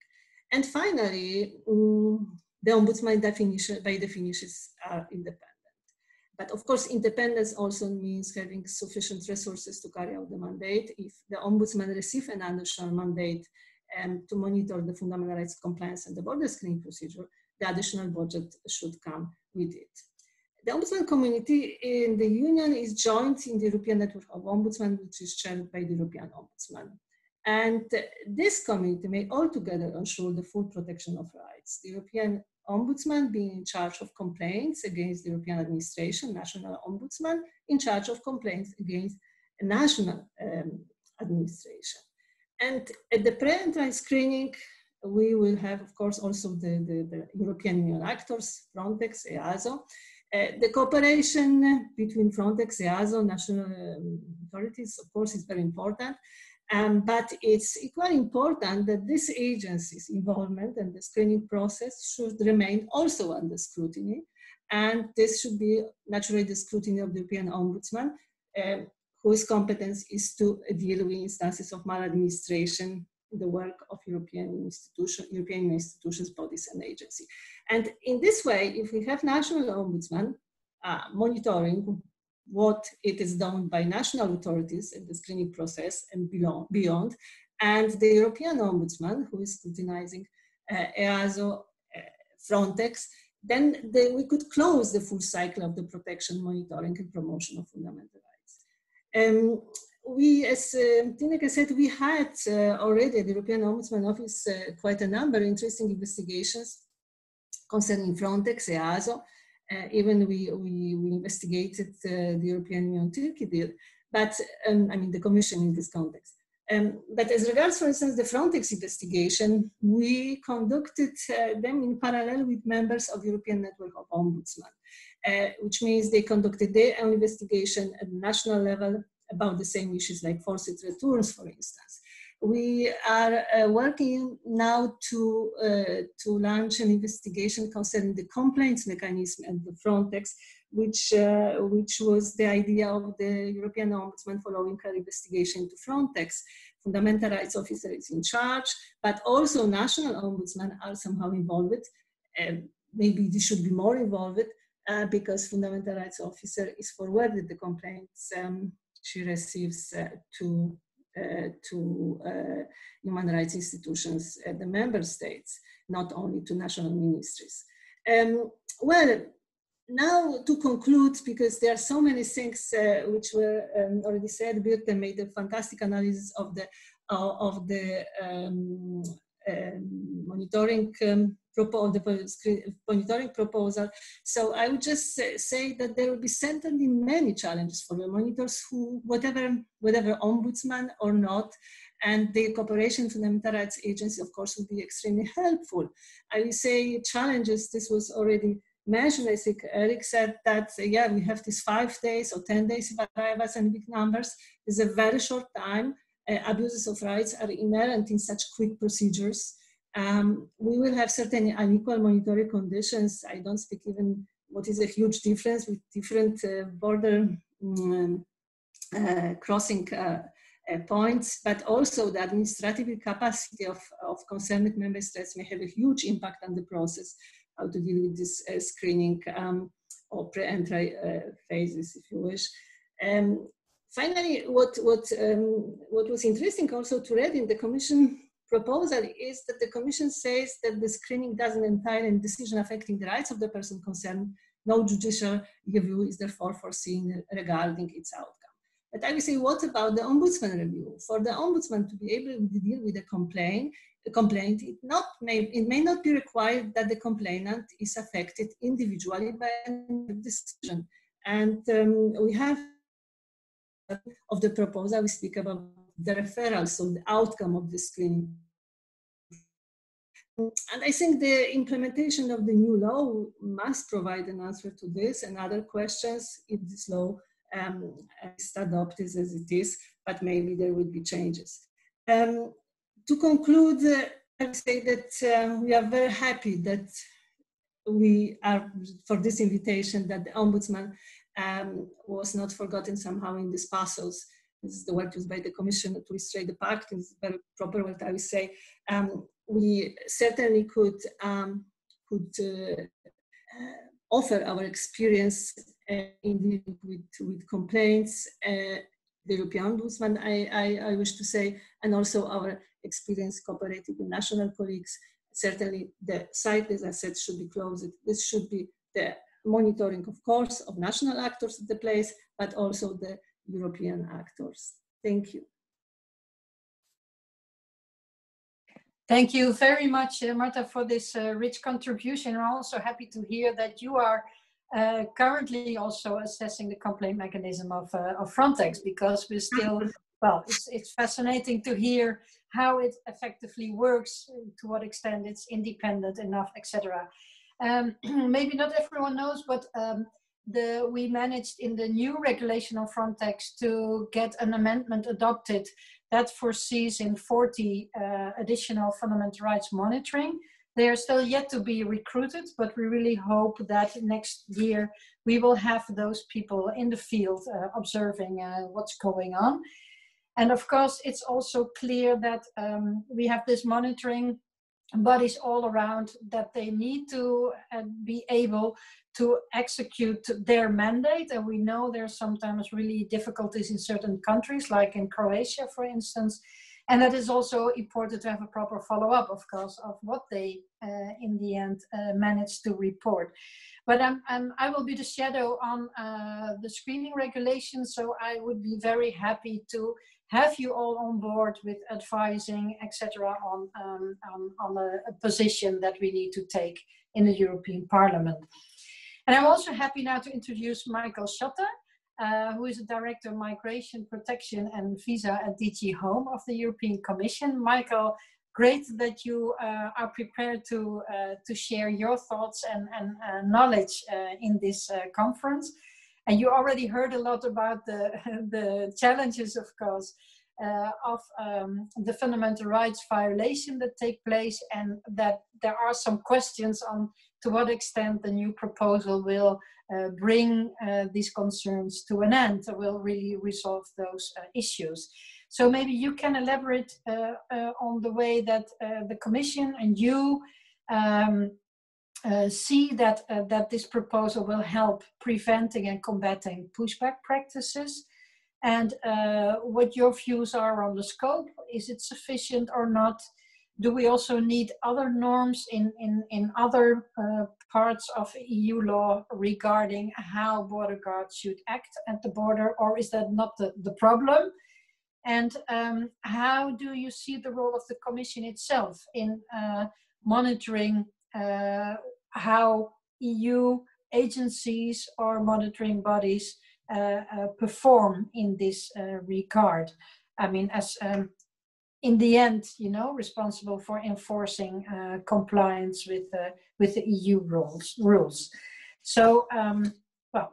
S8: And finally, the ombudsman by definition are independent. But of course, independence also means having sufficient resources to carry out the mandate. If the ombudsman receives an additional mandate to monitor the fundamental rights compliance and the border screening procedure, the additional budget should come with it. The ombudsman community in the Union is joined in the European Network of Ombudsmen, which is chaired by the European Ombudsman. And this committee may altogether ensure the full protection of rights. The European Ombudsman being in charge of complaints against the European administration, national ombudsman in charge of complaints against a national administration. And at the pre-entry screening, we will have, of course, also the European Union actors, Frontex, EASO. The cooperation between Frontex, EASO, national authorities, of course, is very important. But it's equally important that this agency's involvement in the screening process should remain also under scrutiny. And this should be naturally the scrutiny of the European Ombudsman, whose competence is to deal with instances of maladministration in the work of European institutions, bodies, and agencies. And in this way, if we have national ombudsman monitoring what it is done by national authorities in the screening process and beyond, and the European Ombudsman, who is scrutinizing EASO, Frontex, then we could close the full cycle of the protection, monitoring, and promotion of fundamental rights. We, as Tineke said, we had already at the European Ombudsman Office quite a number of interesting investigations concerning Frontex, EASO. Even we investigated the European Union-Turkey deal, but I mean the Commission in this context. But as regards, for instance, the Frontex investigation, we conducted them in parallel with members of European Network of Ombudsmen, which means they conducted their own investigation at the national level about the same issues like forced returns, for instance. we are working now to launch an investigation concerning the complaints mechanism and the Frontex, which was the idea of the European Ombudsman following her investigation into Frontex. Fundamental rights officer is in charge, but also national ombudsmen are somehow involved. Maybe they should be more involved because fundamental rights officer is forwarded the complaints she receives to human rights institutions at the member states, not only to national ministries. Well, now to conclude, because there are so many things which were already said, Birte made a fantastic analysis of the monitoring proposal. So I would just say that there will be certainly many challenges for the monitors who, whatever ombudsman or not, and the cooperation with the Fundamental Rights Agency, of course, will be extremely helpful. I will say challenges, this was already mentioned. I think Eric said that, yeah, we have these 5 days or 10 days if arrivals and big numbers. It's a very short time. Abuses of rights are inherent in such quick procedures. We will have certain unequal monitoring conditions. I don't speak even what is a huge difference with different border crossing points, but also the administrative capacity of concerned member states may have a huge impact on the process, how to deal with this screening or pre-entry phases, if you wish. Finally, what was interesting also to read in the Commission proposal is that the Commission says that the screening doesn't entail any decision affecting the rights of the person concerned. No judicial review is therefore foreseen regarding its outcome. But I will say, what about the Ombudsman review? For the Ombudsman to be able to deal with a complaint, it may not be required that the complainant is affected individually by a decision. And we have of the proposal, we speak about the referral, so the outcome of the screening. And I think the implementation of the new law must provide an answer to this and other questions if this law is adopted as it is, but maybe there will be changes. To conclude, I would say that we are very happy that we are, for this invitation, that the Ombudsman was not forgotten somehow in these puzzles. This is the word used by the Commission to illustrate the pact. It's a very proper word, I would say. We certainly could offer our experience in dealing with complaints, the European Ombudsman, I wish to say, and also our experience cooperating with national colleagues. Certainly the site, as I said, should be closed. This should be the monitoring, of course, of national actors at the place, but also the European actors. Thank you.
S2: Thank you very much, Marta, for this rich contribution. I'm also happy to hear that you are currently also assessing the complaint mechanism of Frontex, because we're still, well, it's fascinating to hear how it effectively works, to what extent it's independent enough, etc. Maybe not everyone knows, but we managed in the new regulation on Frontex to get an amendment adopted that foresees in 40 additional fundamental rights monitoring. They are still yet to be recruited, but we really hope that next year we will have those people in the field observing what's going on. And of course, it's also clear that we have this monitoring bodies all around, that they need to be able to execute their mandate. And we know there's sometimes really difficulties in certain countries, like in Croatia, for instance. And that is also important to have a proper follow-up, of course, of what they, in the end, manage to report. But I will be the shadow on the screening regulations, so I would be very happy to have you all on board with advising, etc., on a position that we need to take in the European Parliament. And I'm also happy now to introduce Michael Schotter, who is a Director of Migration, Protection and Visa at DG Home of the European Commission. Michael, great that you are prepared to share your thoughts and knowledge in this conference. And you already heard a lot about the challenges, of course, of the fundamental rights violation that take place, and that there are some questions on to what extent the new proposal will bring these concerns to an end, will really resolve those issues. So maybe you can elaborate on the way that the Commission and you see that, that this proposal will help preventing and combating pushback practices, and what your views are on the scope. Is it sufficient or not? Do we also need other norms in other parts of EU law regarding how border guards should act at the border, or is that not the problem? And how do you see the role of the Commission itself in monitoring how EU agencies or monitoring bodies perform in this regard? I mean, as in the end, you know, responsible for enforcing compliance with the EU rules. So, well,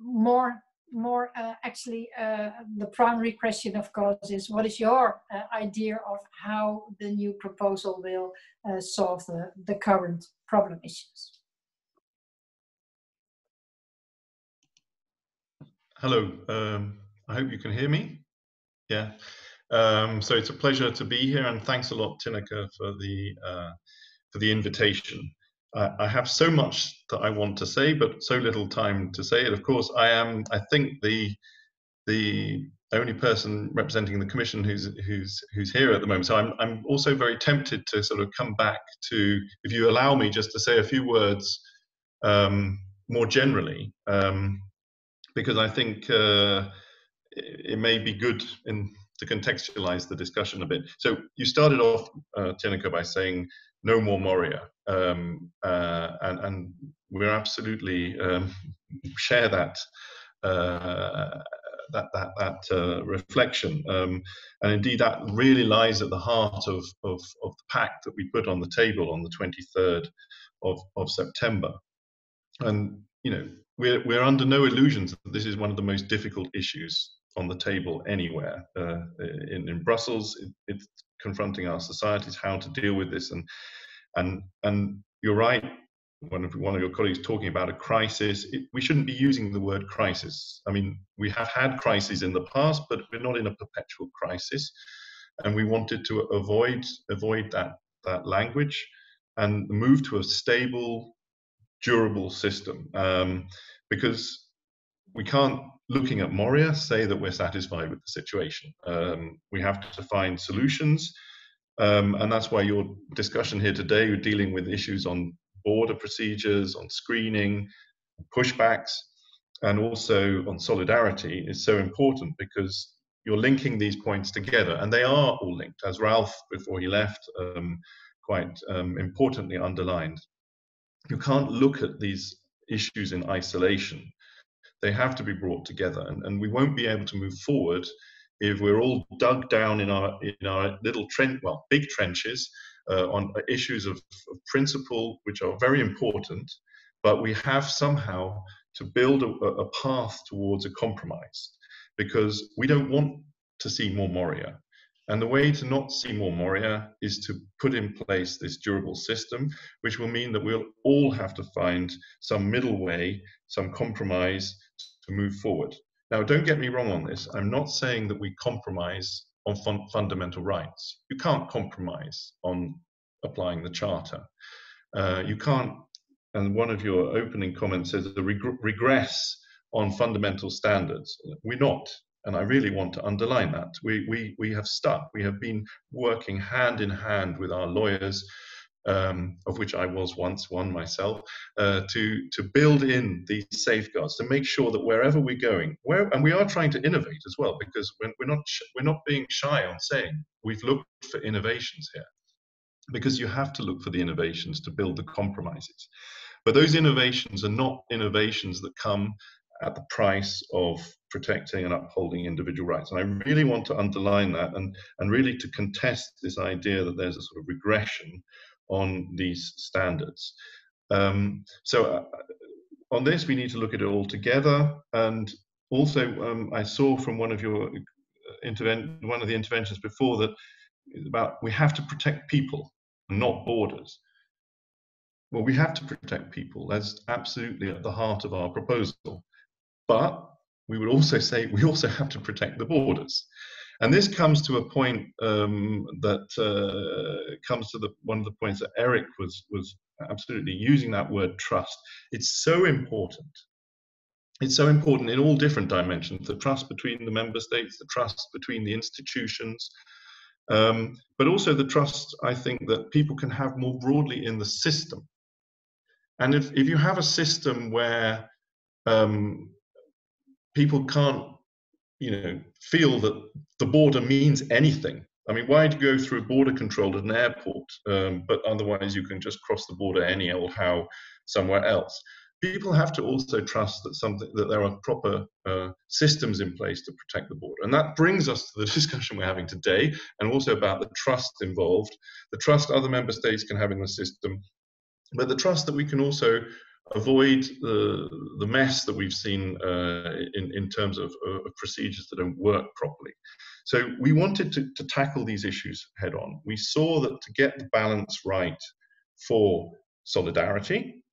S2: more actually, the primary question, of course, is what is your idea of how the new proposal will solve the current problem issues?
S9: Hello, I hope you can hear me. Yeah, so it's a pleasure to be here, and thanks a lot, Tineke, for the invitation. I have so much that I want to say, but so little time to say it. Of course, I think, the only person representing the Commission who's here at the moment. So I'm also very tempted to sort of come back to, if you allow me, just to say a few words more generally, because I think it may be good to contextualize the discussion a bit. So you started off, Tineke, by saying no more Moria, and we're absolutely share that reflection, and indeed that really lies at the heart of the pact that we put on the table on the 23rd of September. And you know, we're under no illusions that this is one of the most difficult issues on the table anywhere. In Brussels, it's confronting our societies how to deal with this, and you're right. One of your colleagues talking about a crisis. We shouldn't be using the word crisis. I mean, we have had crises in the past, but we're not in a perpetual crisis, and we wanted to avoid that language and move to a stable, durable system, because we can't, looking at Moria, say that we're satisfied with the situation. We have to find solutions, and that's why your discussion here today, you're dealing with issues on border procedures, on screening, pushbacks, and also on solidarity is so important, because you're linking these points together, and they are all linked, as Ralph, before he left, quite importantly underlined. You can't look at these issues in isolation. They have to be brought together, and we won't be able to move forward if we're all dug down in our little big trenches on issues of principle, which are very important, but we have somehow to build a path towards a compromise, because we don't want to see more Moria. And the way to not see more Moria is to put in place this durable system, which will mean that we'll all have to find some middle way, some compromise to move forward. Now, don't get me wrong on this. I'm not saying that we compromise on fundamental rights. You can't compromise on applying the Charter. You can't, and one of your opening comments says the regress on fundamental standards. We're not. And I really want to underline that. We have stuck. We have been working hand in hand with our lawyers, of which I was once one myself, to build in these safeguards, to make sure that wherever we're going, and we are trying to innovate as well, because we're not being shy on saying we've looked for innovations here, because you have to look for the innovations to build the compromises. But those innovations are not innovations that come at the price of protecting and upholding individual rights. And I really want to underline that, and really to contest this idea that there's a sort of regression on these standards. So on this, we need to look at it all together. And also, I saw from one of your one of the interventions before, that is about we have to protect people and not borders. Well, we have to protect people. That's absolutely at the heart of our proposal. But we would also say we also have to protect the borders. And this comes to a point that comes to one of the points that Eric was absolutely using, that word trust. It's so important. It's so important in all different dimensions, the trust between the member states, the trust between the institutions, but also the trust, I think, that people can have more broadly in the system. And if you have a system where people can't, feel that the border means anything. I mean, why go through border control at an airport, but otherwise you can just cross the border any old how somewhere else? People have to also trust that there are proper systems in place to protect the border. And that brings us to the discussion we're having today, and also about the trust involved, the trust other member states can have in the system, but the trust that we can also avoid the mess that we've seen in terms of procedures that don't work properly. So we wanted to tackle these issues head on. We saw that to get the balance right for solidarity,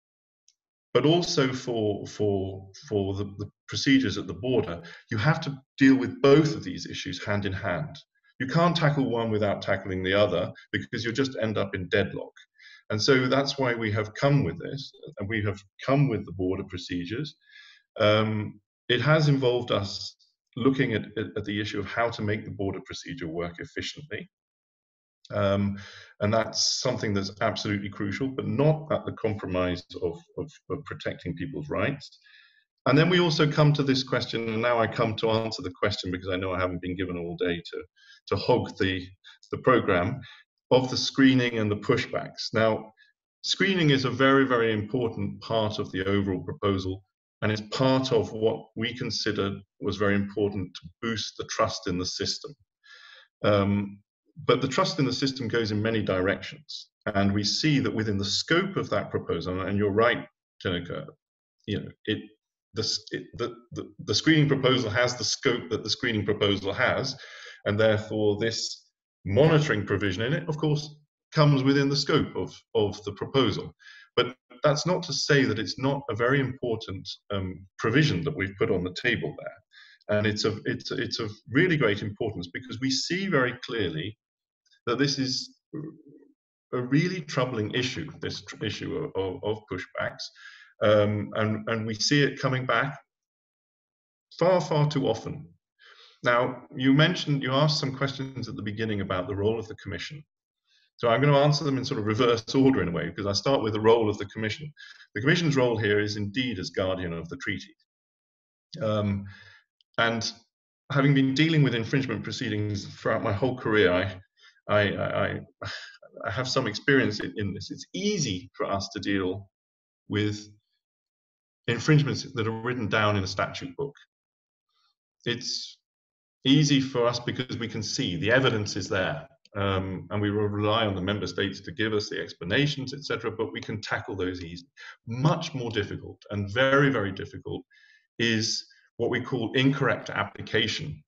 S9: but also for the procedures at the border, you have to deal with both of these issues hand in hand. You can't tackle one without tackling the other, because you'll just end up in deadlock. And so that's why we have come with this, and we have come with the border procedures. It has involved us looking at the issue of how to make the border procedure work efficiently. And that's something that's absolutely crucial, but not at the compromise of protecting people's rights. And then we also come to this question, and now I come to answer the question, because I know I haven't been given all day to hog the program, of the screening and the pushbacks. Now, screening is a very, very important part of the overall proposal, and it's part of what we considered was very important to boost the trust in the system. But the trust in the system goes in many directions, and we see that within the scope of that proposal, and you're right, Tineke, the screening proposal has the scope that the screening proposal has, and therefore this monitoring provision in it, of course, comes within the scope of the proposal. But that's not to say that it's not a very important provision that we've put on the table there. And it's of really great importance, because we see very clearly that this is a really troubling issue, this issue of pushbacks. And we see it coming back far, far too often. Now, you asked some questions at the beginning about the role of the Commission. So I'm going to answer them in sort of reverse order in a way, because I start with the role of the Commission. The Commission's role here is indeed as guardian of the treaty. And having been dealing with infringement proceedings throughout my whole career, I have some experience in this. It's easy for us to deal with infringements that are written down in a statute book. It's easy for us because we can see the evidence is there, and we will rely on the member states to give us the explanations, etc. But we can tackle those easily. Much more difficult, and very, very difficult, is what we call incorrect application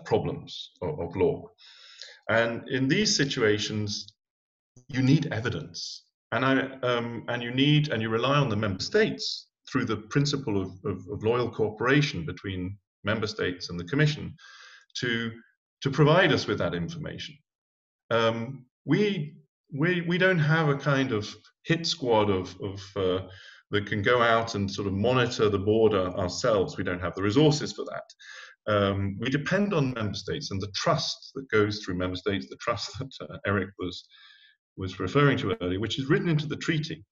S9: problems of law. And in these situations, you need evidence, and you rely on the member states through the principle of loyal cooperation between member states and the Commission to provide us with that information. We don't have a kind of hit squad that can go out and sort of monitor the border ourselves. We don't have the resources for that. We depend on member states and the trust that goes through member states, the trust that Eric was referring to earlier, which is written into the treaty.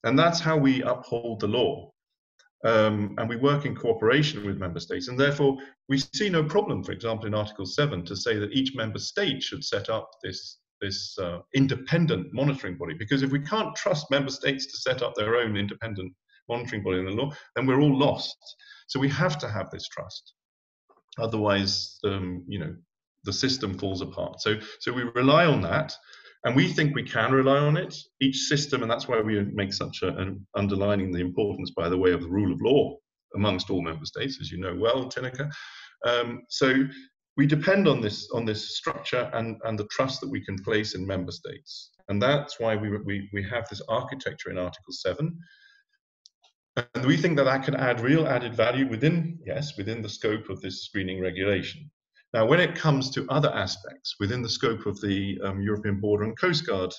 S9: And that's how we uphold the law. And we work in cooperation with member states, and therefore we see no problem, for example, in Article 7 to say that each member state should set up this independent monitoring body, because if we can't trust member states to set up their own independent monitoring body in the law, then we're all lost. So we have to have this trust. Otherwise, the system falls apart. So we rely on that. And we think we can rely on it, each system, and that's why we make such an underlining the importance, by the way, of the rule of law amongst all member states, as you know well, Tineke. So we depend on this structure and the trust that we can place in member states. And that's why we have this architecture in Article 7. And we think that that can add real added value within the scope of this screening regulation. Now, when it comes to other aspects within the scope of the European Border and Coast Guard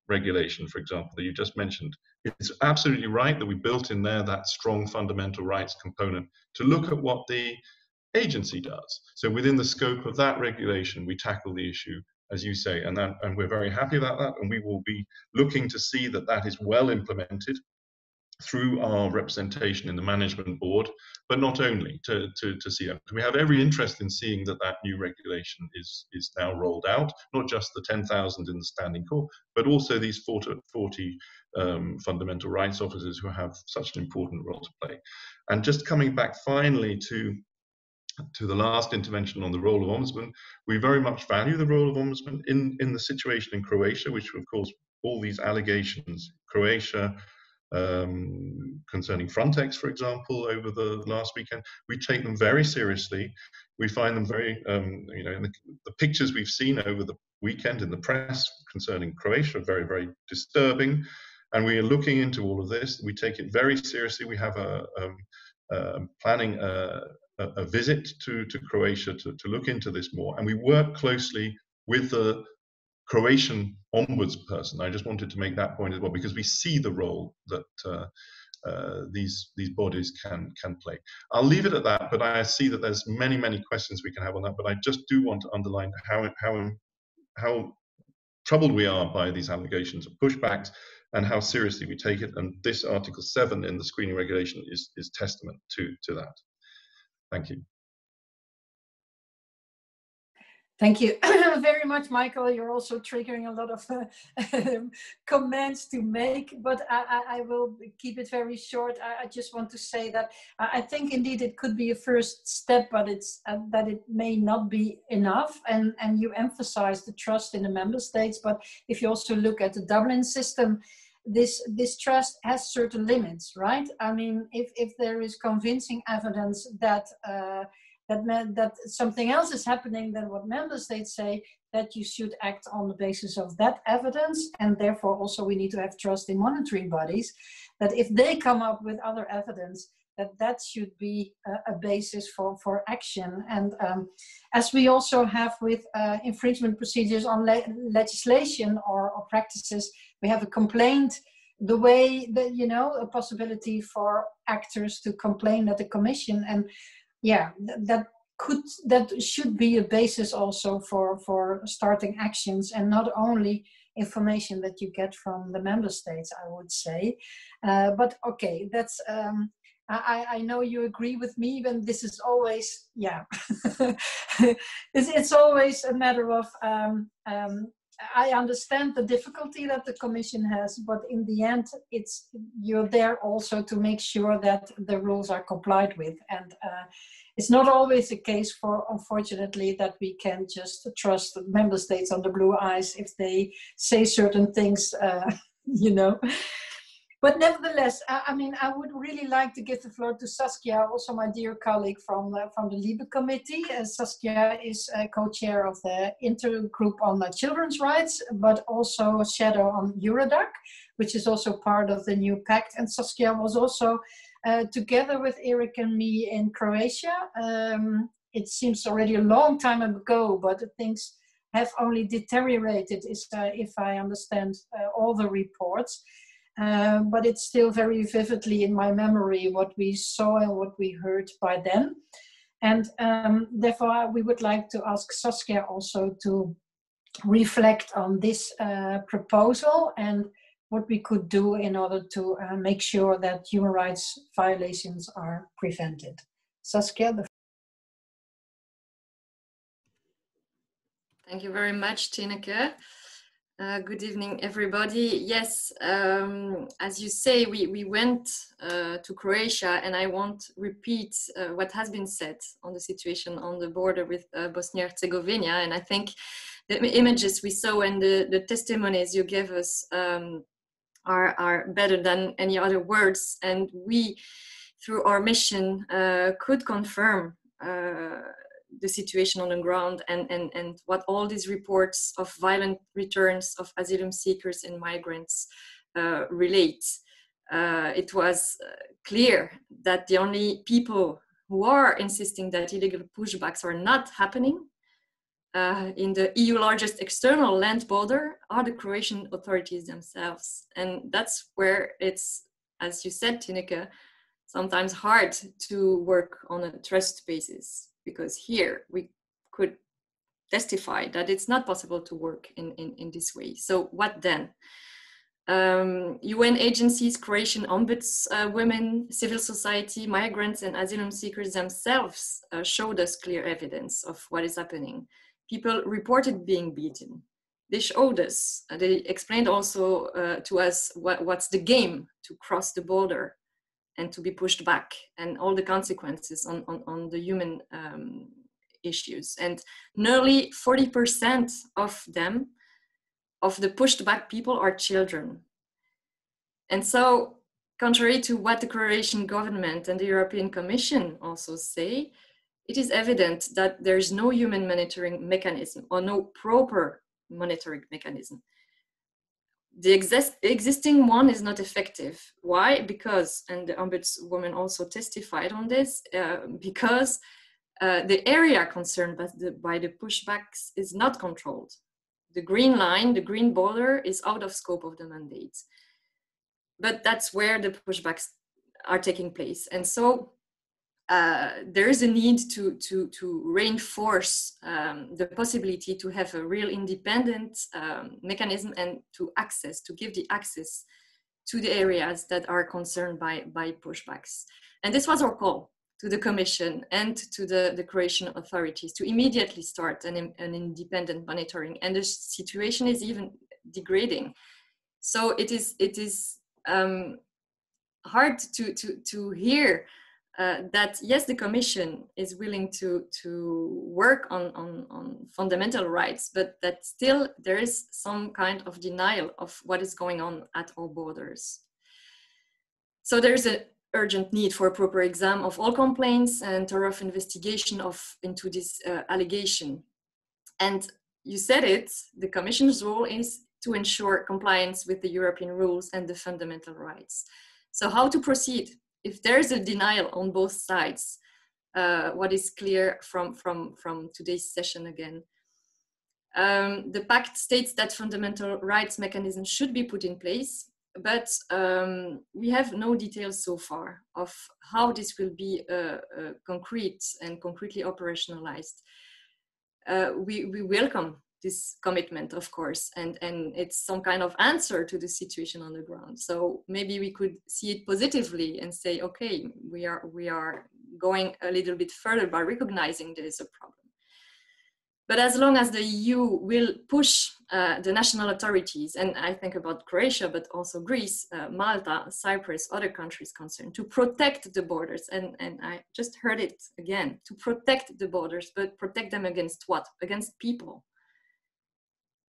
S9: regulation, for example, that you just mentioned, it's absolutely right that we built in there that strong fundamental rights component to look at what the agency does. So within the scope of that regulation, we tackle the issue, as you say, and we're very happy about that, and we will be looking to see that that is well implemented through our representation in the management board, but not only to see that. We have every interest in seeing that that new regulation is now rolled out, not just the 10,000 in the standing call, but also these 40 fundamental rights officers who have such an important role to play. And just coming back finally to the last intervention on the role of ombudsman, we very much value the role of ombudsman in the situation in Croatia, which of course all these allegations, Croatia, concerning Frontex, for example, over the last weekend, we take them very seriously. We find them very, in the pictures we've seen over the weekend in the press concerning Croatia are very, very disturbing. And we are looking into all of this. We take it very seriously. We have planning a visit to Croatia to look into this more. And we work closely with the Croatian ombudsperson. I just wanted to make that point as well, because we see the role that these bodies can play. I'll leave it at that, but I see that there's many questions we can have on that. But I just do want to underline how troubled we are by these allegations of pushbacks and how seriously we take it. And this Article 7 in the screening regulation is testament to that. Thank you.
S2: Thank you very much, Michael. You're also triggering a lot of comments to make, but I will keep it very short. I just want to say that I think indeed it could be a first step, but it's that it may not be enough. And you emphasize the trust in the member states, but if you also look at the Dublin system, this trust has certain limits, right? I mean, if there is convincing evidence that that something else is happening than what member states say, that you should act on the basis of that evidence. And therefore also we need to have trust in monitoring bodies, that if they come up with other evidence, that should be a basis for action. And as we also have with infringement procedures on legislation or practices, we have a complaint, the way that, a possibility for actors to complain at the Commission. And yeah, that should be a basis also for starting actions, and not only information that you get from the member states, I would say. But okay, that's I know you agree with me, but this is always, it's always a matter of I understand the difficulty that the Commission has, but in the end, you're there also to make sure that the rules are complied with. And it's not always the case, unfortunately, that we can just trust the member states on the blue eyes if they say certain things, But nevertheless, I mean, I would really like to give the floor to Saskia, also my dear colleague from the LIBE committee. Saskia is co-chair of the intergroup on children's rights, but also a shadow on Eurodac, which is also part of the new pact. And Saskia was also together with Eric and me in Croatia. It seems already a long time ago, but things have only deteriorated, if I understand all the reports. But it's still very vividly in my memory what we saw and what we heard by then. And therefore, we would like to ask Saskia also to reflect on this proposal and what we could do in order to make sure that human rights violations are prevented. Saskia.
S10: Thank you very much, Tineke. Good evening, everybody. Yes, as you say, we went to Croatia, and I won't repeat what has been said on the situation on the border with Bosnia-Herzegovina. And I think the images we saw and the testimonies you gave us are better than any other words. And we, through our mission, could confirm the situation on the ground and what all these reports of violent returns of asylum seekers and migrants relate. It was clear that the only people who are insisting that illegal pushbacks are not happening in the EU largest external land border are the Croatian authorities themselves. And that's where it's, as you said, Tineke, sometimes hard to work on a trust basis, because here we could testify that it's not possible to work in this way. So what then? UN agencies, Croatian ombudswomen, civil society, migrants and asylum seekers themselves showed us clear evidence of what is happening. People reported being beaten. They showed us, they explained also to us what's the game to cross the border and to be pushed back, and all the consequences on the human issues. And nearly 40% of them, of the pushed back people, are children. And so, contrary to what the Croatian government and the European Commission also say, it is evident that there's no human monitoring mechanism or no proper monitoring mechanism. The existing one is not effective. Why? Because, and the ombudswoman also testified on this, because the area concerned by the pushbacks is not controlled. The green line, the green border, is out of scope of the mandate. But that's where the pushbacks are taking place. And so there is a need to reinforce the possibility to have a real independent mechanism and to give the access to the areas that are concerned by pushbacks. And this was our call to the Commission and to the Croatian authorities to immediately start an independent monitoring. And the situation is even degrading. So it is hard to hear that yes, the Commission is willing to work on fundamental rights, but that still there is some kind of denial of what is going on at our borders. So there's an urgent need for a proper exam of all complaints and thorough investigation into this allegation. And you said it, the Commission's role is to ensure compliance with the European rules and the fundamental rights. So how to proceed? If there's a denial on both sides, what is clear from today's session again, the pact states that fundamental rights mechanisms should be put in place, but we have no details so far of how this will be concrete and concretely operationalized. We welcome this commitment, of course, and it's some kind of answer to the situation on the ground. So maybe we could see it positively and say, okay, we are going a little bit further by recognizing there is a problem. But as long as the EU will push the national authorities, and I think about Croatia, but also Greece, Malta, Cyprus, other countries concerned, to protect the borders, and I just heard it again, to protect the borders, but protect them against what? Against people.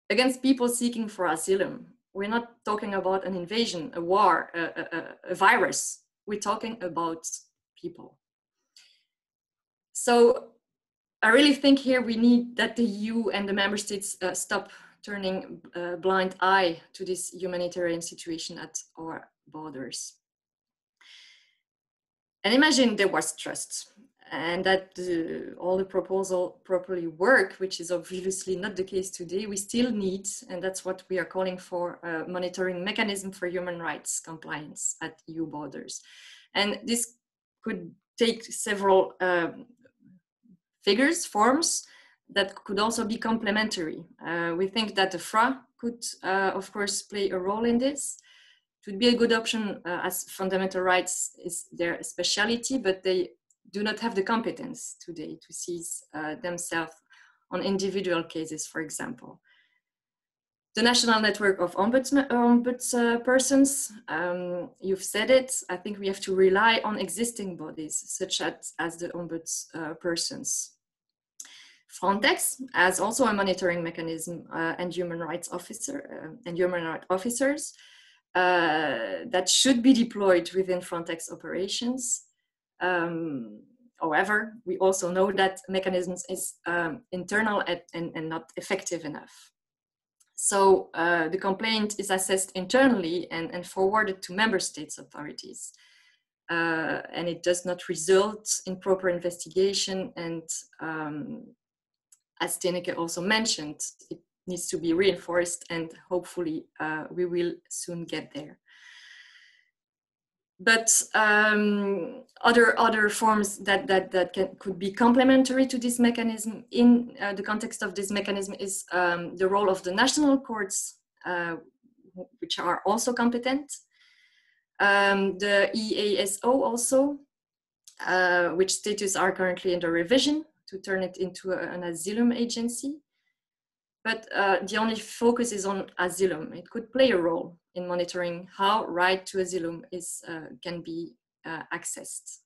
S10: Against people seeking for asylum. We're not talking about an invasion, a war, a virus. We're talking about people. So I really think here we need that the EU and the member states stop turning a blind eye to this humanitarian situation at our borders. And imagine there was trust and that all the proposals properly work, which is obviously not the case today. We still need, and that's what we are calling for, a monitoring mechanism for human rights compliance at EU borders. And this could take several figures, forms that could also be complementary. We think that the FRA could, of course, play a role in this. It would be a good option as fundamental rights is their speciality, but they do not have the competence today to seize themselves on individual cases, for example. The National Network of Ombudspersons, you've said it, I think we have to rely on existing bodies, such as the ombudspersons. Frontex has also a monitoring mechanism and human rights officer and human rights officers that should be deployed within Frontex operations. However, we also know that mechanisms is internal and not effective enough. So the complaint is assessed internally and forwarded to member states' authorities. And it does not result in proper investigation. And as Tineke also mentioned, it needs to be reinforced, and hopefully we will soon get there. But other forms that could be complementary to this mechanism in the context of this mechanism is the role of the national courts, which are also competent. The EASO also, which status are currently under revision to turn it into an asylum agency. But the only focus is on asylum. It could play a role in monitoring how right to asylum can be accessed.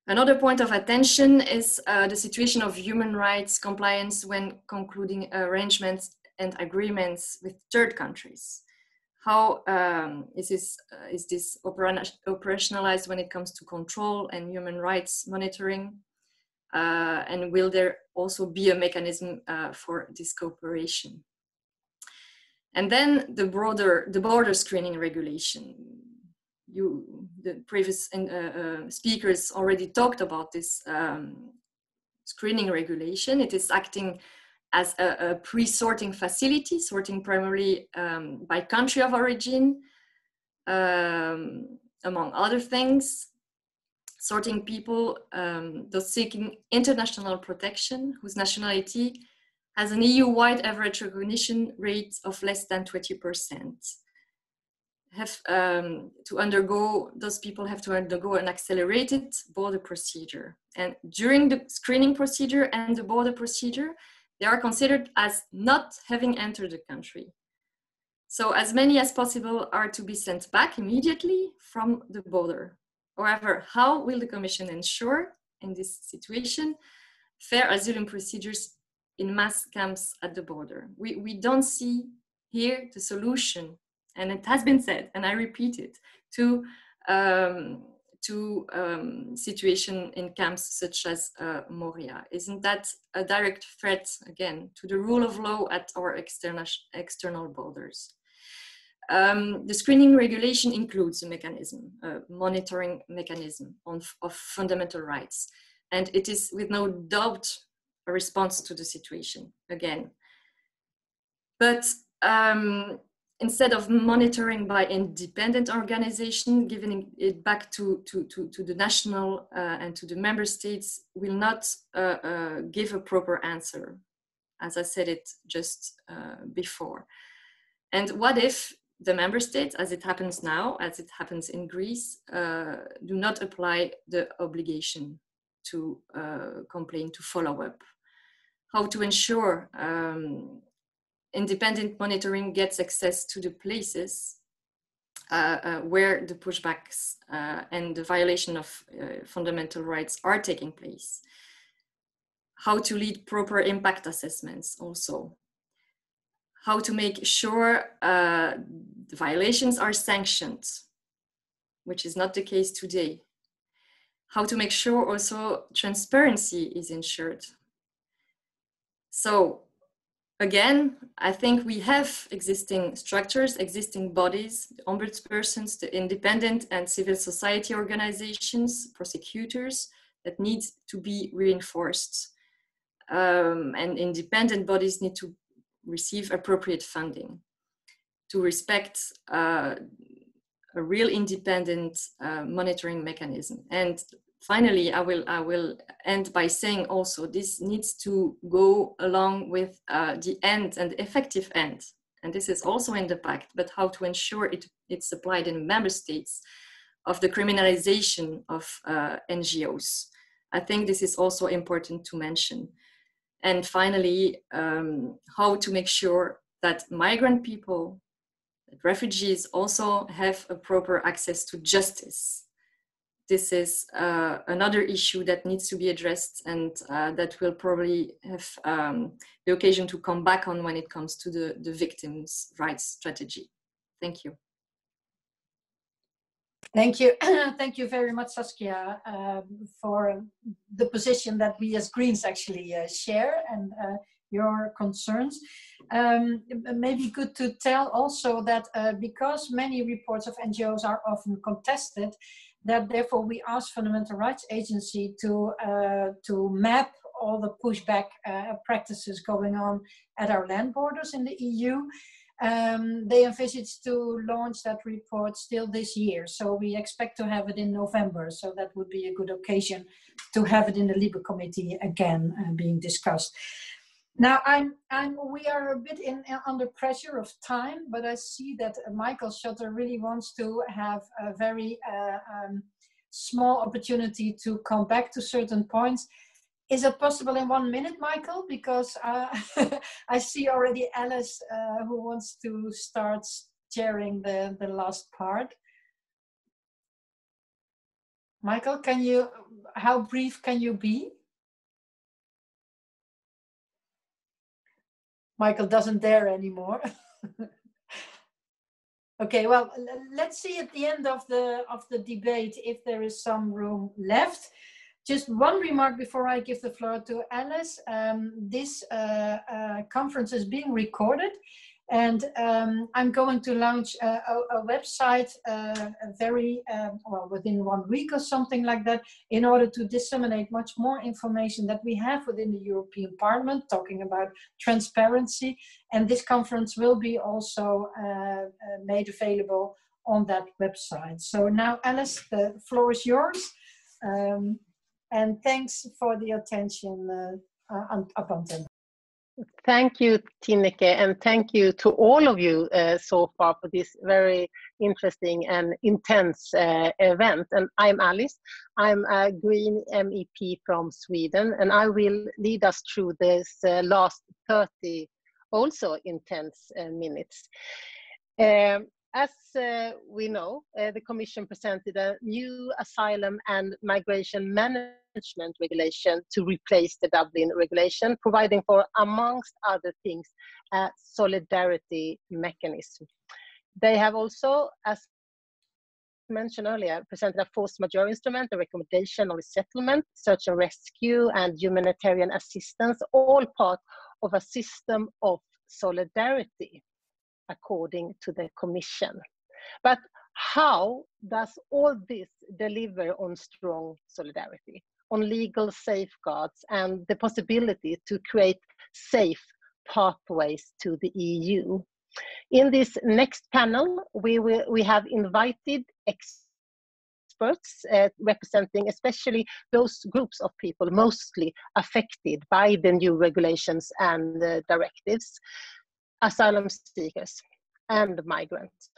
S10: Another point of attention is the situation of human rights compliance when concluding arrangements and agreements with third countries. How is this operationalized when it comes to control and human rights monitoring? And will there also be a mechanism for this cooperation? And then the border screening regulation. The previous speakers already talked about this screening regulation. It is acting as a pre-sorting facility, sorting primarily by country of origin, among other things. Sorting people, those seeking international protection, whose nationality has an EU-wide average recognition rate of less than 20%. Those people have to undergo an accelerated border procedure. And during the screening procedure and the border procedure, they are considered as not having entered the country. So as many as possible are to be sent back immediately from the border. However, how will the Commission ensure, in this situation, fair asylum procedures in mass camps at the border? We don't see here the solution, and it has been said, and I repeat it, to situation in camps such as Moria. Isn't that a direct threat, again, to the rule of law at our external borders? The screening regulation includes a mechanism, a monitoring mechanism of fundamental rights. And it is with no doubt a response to the situation, again. But instead of monitoring by independent organization, giving it back to the national and to the member states will not give a proper answer, as I said it just before. And what if the member states, as it happens now, as it happens in Greece, do not apply the obligation to complain, to follow up? How to ensure independent monitoring gets access to the places where the pushbacks and the violation of fundamental rights are taking place? How to lead proper impact assessments also? How to make sure the violations are sanctioned, which is not the case today. How to make sure also transparency is ensured. So again, I think we have existing structures, existing bodies, the ombudspersons, the independent and civil society organizations, prosecutors, that need to be reinforced. And independent bodies need to receive appropriate funding to respect a real independent monitoring mechanism. And finally, I will end by saying also this needs to go along with the end and the effective end. And this is also in the pact, but how to ensure it's applied in member states of the criminalization of NGOs. I think this is also important to mention. And finally, how to make sure that migrant people, that refugees also have a proper access to justice. This is another issue that needs to be addressed and that will probably have the occasion to come back on when it comes to the victims' rights strategy. Thank you.
S2: Thank you. Thank you very much, Saskia, for the position that we as Greens actually share and your concerns. Maybe good to tell also that because many reports of NGOs are often contested, that therefore we ask Fundamental Rights Agency to map all the pushback practices going on at our land borders in the EU. They envisage to launch that report still this year, so we expect to have it in November, so that would be a good occasion to have it in the LIBE committee again being discussed. Now, we are a bit under pressure of time, but I see that Michael Schutter really wants to have a very small opportunity to come back to certain points. Is it possible in 1 minute, Michael? Because I see already Alice who wants to start sharing the last part. Michael, how brief can you be? Michael doesn't dare anymore. Okay, well, let's see at the end of the debate if there is some room left. Just one remark before I give the floor to Alice. This conference is being recorded, and I'm going to launch a website well, within 1 week or something like that, in order to disseminate much more information that we have within the European Parliament, talking about transparency. And this conference will be also made available on that website. So now, Alice, the floor is yours. And thanks for the attention up until now.
S11: Thank you, Tineke, and thank you to all of you so far for this very interesting and intense event. And I'm Alice. I'm a Green MEP from Sweden, and I will lead us through this last 30 also intense minutes. As we know, the Commission presented a new asylum and migration management regulation to replace the Dublin regulation, providing for, amongst other things, a solidarity mechanism. They have also, as mentioned earlier, presented a force majeure instrument, a recommendation on resettlement, search and rescue, and humanitarian assistance, all part of a system of solidarity, according to the Commission. But how does all this deliver on strong solidarity, on legal safeguards, and the possibility to create safe pathways to the EU? In this next panel, we have invited experts representing especially those groups of people mostly affected by the new regulations and directives: asylum seekers and migrants.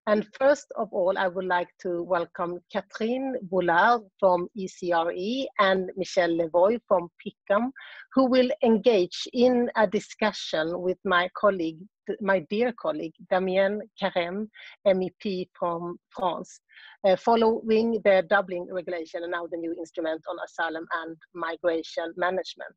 S11: And first of all, I would like to welcome Catherine Boulard from ECRE and Michelle Levoy from PICAM, who will engage in a discussion with my colleague, my dear colleague, Damien Carême, MEP from France, following the Dublin regulation and now the new instrument on asylum and migration management.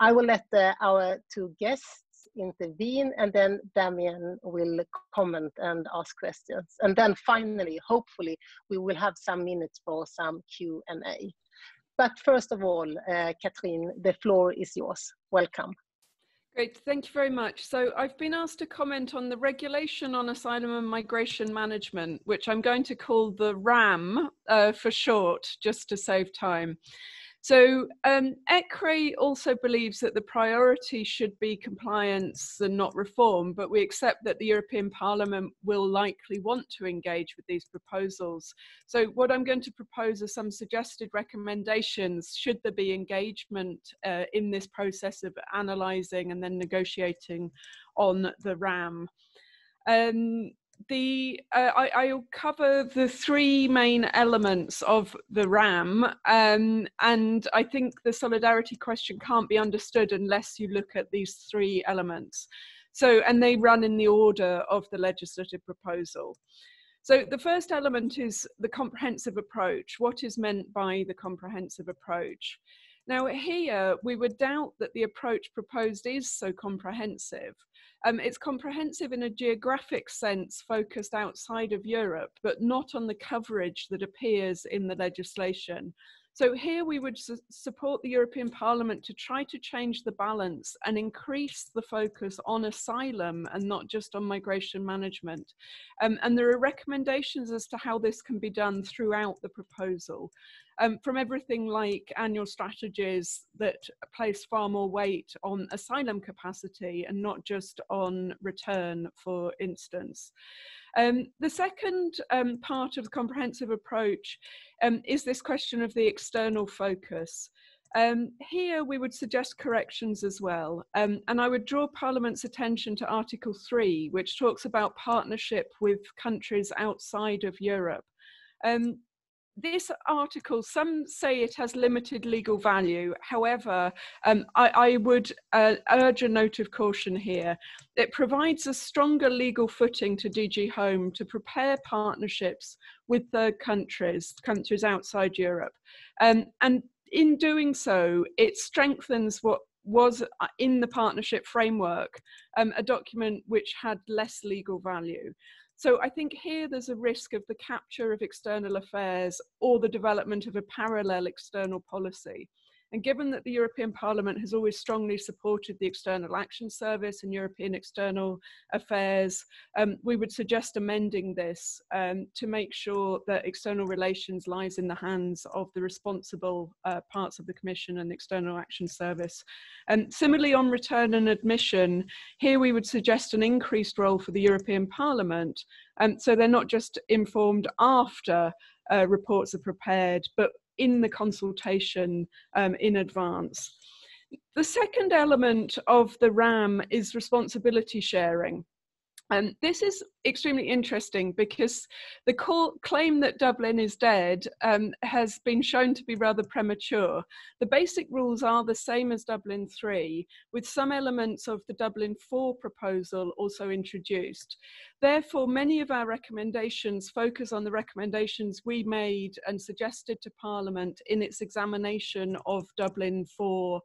S11: I will let our two guests intervene, and then Damien will comment and ask questions. And then finally, hopefully, we will have some minutes for some Q&A. But first of all, Catherine, the floor is yours. Welcome.
S12: Great, thank you very much. So I've been asked to comment on the regulation on asylum and migration management, which I'm going to call the RAM for short, just to save time. So ECRE also believes that the priority should be compliance and not reform, but we accept that the European Parliament will likely want to engage with these proposals. So what I'm going to propose are some suggested recommendations should there be engagement in this process of analysing and then negotiating on the RAM. I'll cover the three main elements of the RAM, and I think the solidarity question can't be understood unless you look at these three elements. So, and they run in the order of the legislative proposal. So the first element is the comprehensive approach. What is meant by the comprehensive approach? Now here, we would doubt that the approach proposed is so comprehensive. It's comprehensive in a geographic sense, focused outside of Europe, but not on the coverage that appears in the legislation. So here we would support the European Parliament to try to change the balance and increase the focus on asylum and not just on migration management. And there are recommendations as to how this can be done throughout the proposal. From everything like annual strategies that place far more weight on asylum capacity and not just on return, for instance. The second part of the comprehensive approach is this question of the external focus. Here we would suggest corrections as well, and I would draw Parliament's attention to Article 3, which talks about partnership with countries outside of Europe. This article, some say it has limited legal value. However, I would urge a note of caution here. It provides a stronger legal footing to DG Home to prepare partnerships with third countries, countries outside Europe. And in doing so, it strengthens what was in the partnership framework, a document which had less legal value. So I think here there's a risk of the capture of external affairs or the development of a parallel external policy. And given that the European Parliament has always strongly supported the External Action Service and European external affairs, we would suggest amending this to make sure that external relations lies in the hands of the responsible parts of the Commission and the External Action Service. Similarly, on return and admission, here we would suggest an increased role for the European Parliament, so they're not just informed after reports are prepared, but in the consultation in advance. The second element of the RAM is responsibility sharing. And this is extremely interesting because the claim that Dublin is dead has been shown to be rather premature. The basic rules are the same as Dublin 3, with some elements of the Dublin 4 proposal also introduced. Therefore, many of our recommendations focus on the recommendations we made and suggested to Parliament in its examination of Dublin 4.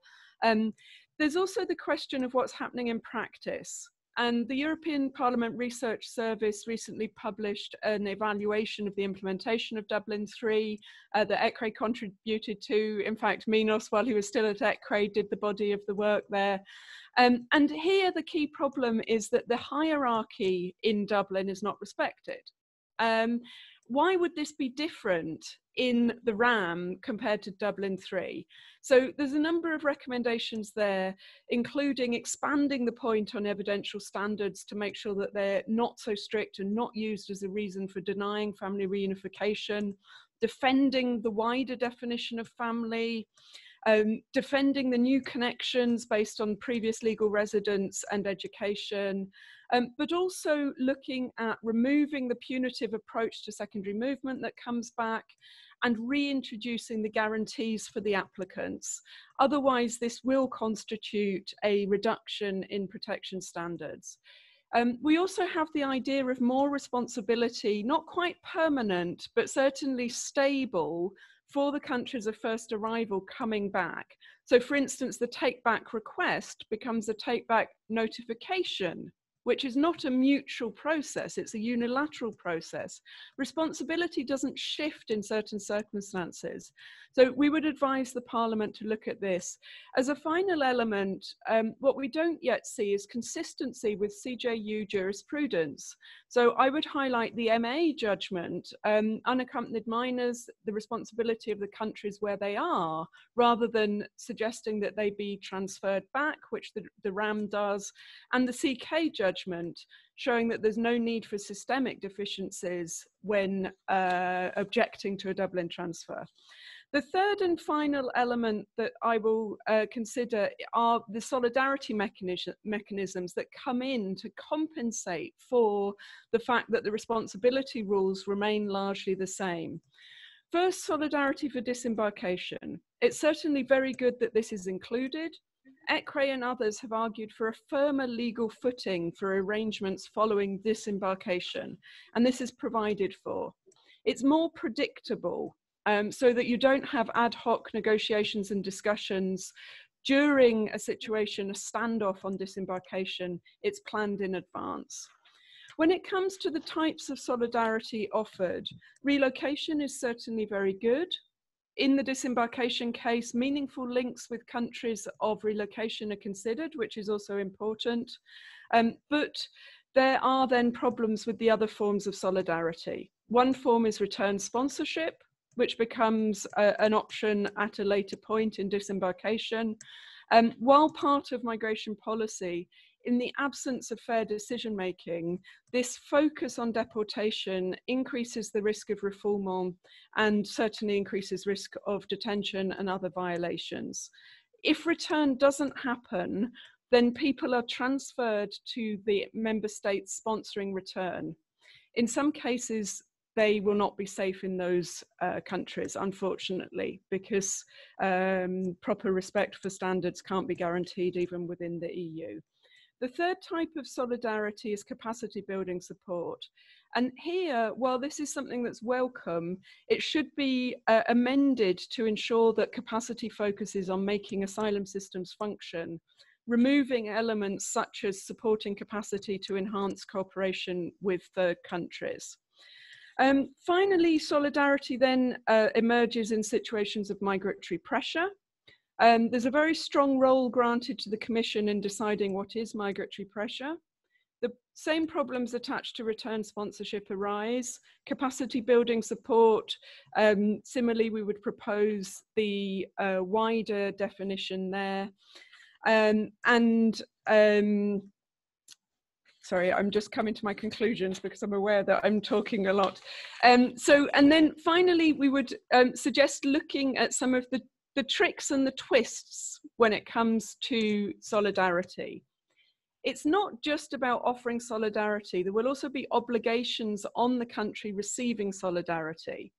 S12: There's also the question of what's happening in practice. And the European Parliament Research Service recently published an evaluation of the implementation of Dublin 3 that ECRE contributed to. In fact, Minos, while he was still at ECRE, did the body of the work there. And here the key problem is that the hierarchy in Dublin is not respected. Why would this be different in the RAM compared to Dublin 3? So there's a number of recommendations there, including expanding the point on evidential standards to make sure that they're not so strict and not used as a reason for denying family reunification, defending the wider definition of family, defending the new connections based on previous legal residence and education, but also looking at removing the punitive approach to secondary movement that comes back and reintroducing the guarantees for the applicants. Otherwise, this will constitute a reduction in protection standards. We also have the idea of more responsibility, not quite permanent, but certainly stable for the countries of first arrival coming back. So for instance, the take back request becomes a take back notification, which is not a mutual process, it's a unilateral process. Responsibility doesn't shift in certain circumstances. So we would advise the Parliament to look at this. As a final element, what we don't yet see is consistency with CJU jurisprudence. So I would highlight the MA judgment, unaccompanied minors, the responsibility of the countries where they are, rather than suggesting that they be transferred back, which the RAM does, and the CK judgment, showing that there's no need for systemic deficiencies when objecting to a Dublin transfer. The third and final element that I will consider are the solidarity mechanisms that come in to compensate for the fact that the responsibility rules remain largely the same. First, solidarity for disembarkation. It's certainly very good that this is included. ECRE and others have argued for a firmer legal footing for arrangements following disembarkation, and this is provided for. It's more predictable, so that you don't have ad hoc negotiations and discussions during a situation, a standoff on disembarkation, it's planned in advance. When it comes to the types of solidarity offered, relocation is certainly very good. In the disembarkation case, meaningful links with countries of relocation are considered, which is also important. But there are then problems with the other forms of solidarity. One form is return sponsorship, which becomes an option at a later point in disembarkation. While part of migration policy, in the absence of fair decision-making, this focus on deportation increases the risk of refoulement and certainly increases risk of detention and other violations. If return doesn't happen, then people are transferred to the member states sponsoring return. In some cases, they will not be safe in those countries, unfortunately, because proper respect for standards can't be guaranteed even within the EU. The third type of solidarity is capacity building support. And here, while this is something that's welcome, it should be amended to ensure that capacity focuses on making asylum systems function, removing elements such as supporting capacity to enhance cooperation with third countries. Finally, solidarity then emerges in situations of migratory pressure. There's a very strong role granted to the Commission in deciding what is migratory pressure. The same problems attached to return sponsorship arise. Capacity building support, similarly, we would propose the wider definition there. Sorry, I'm just coming to my conclusions because I'm aware that I'm talking a lot. And then finally, we would suggest looking at some of the tricks and the twists when it comes to solidarity. It's not just about offering solidarity. There will also be obligations on the country receiving solidarity.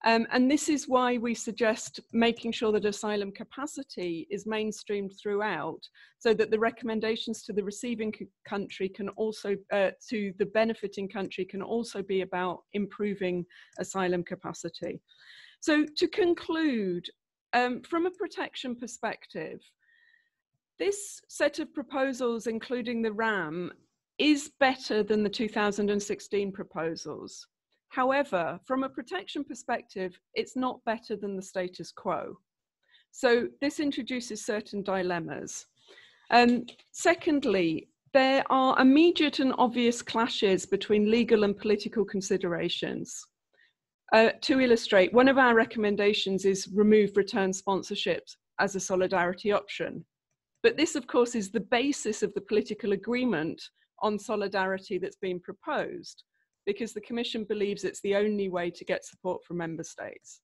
S12: And this is why we suggest making sure that asylum capacity is mainstreamed throughout, so that the recommendations to the receiving country can also, to the benefiting country can also be about improving asylum capacity. So to conclude, from a protection perspective, this set of proposals, including the RAM, is better than the 2016 proposals. However, from a protection perspective, it's not better than the status quo. So this introduces certain dilemmas. Secondly, there are immediate and obvious clashes between legal and political considerations. To illustrate, one of our recommendations is remove return sponsorships as a solidarity option. But this, of course, is the basis of the political agreement on solidarity that's been proposed, because the Commission believes it's the only way to get support from member states.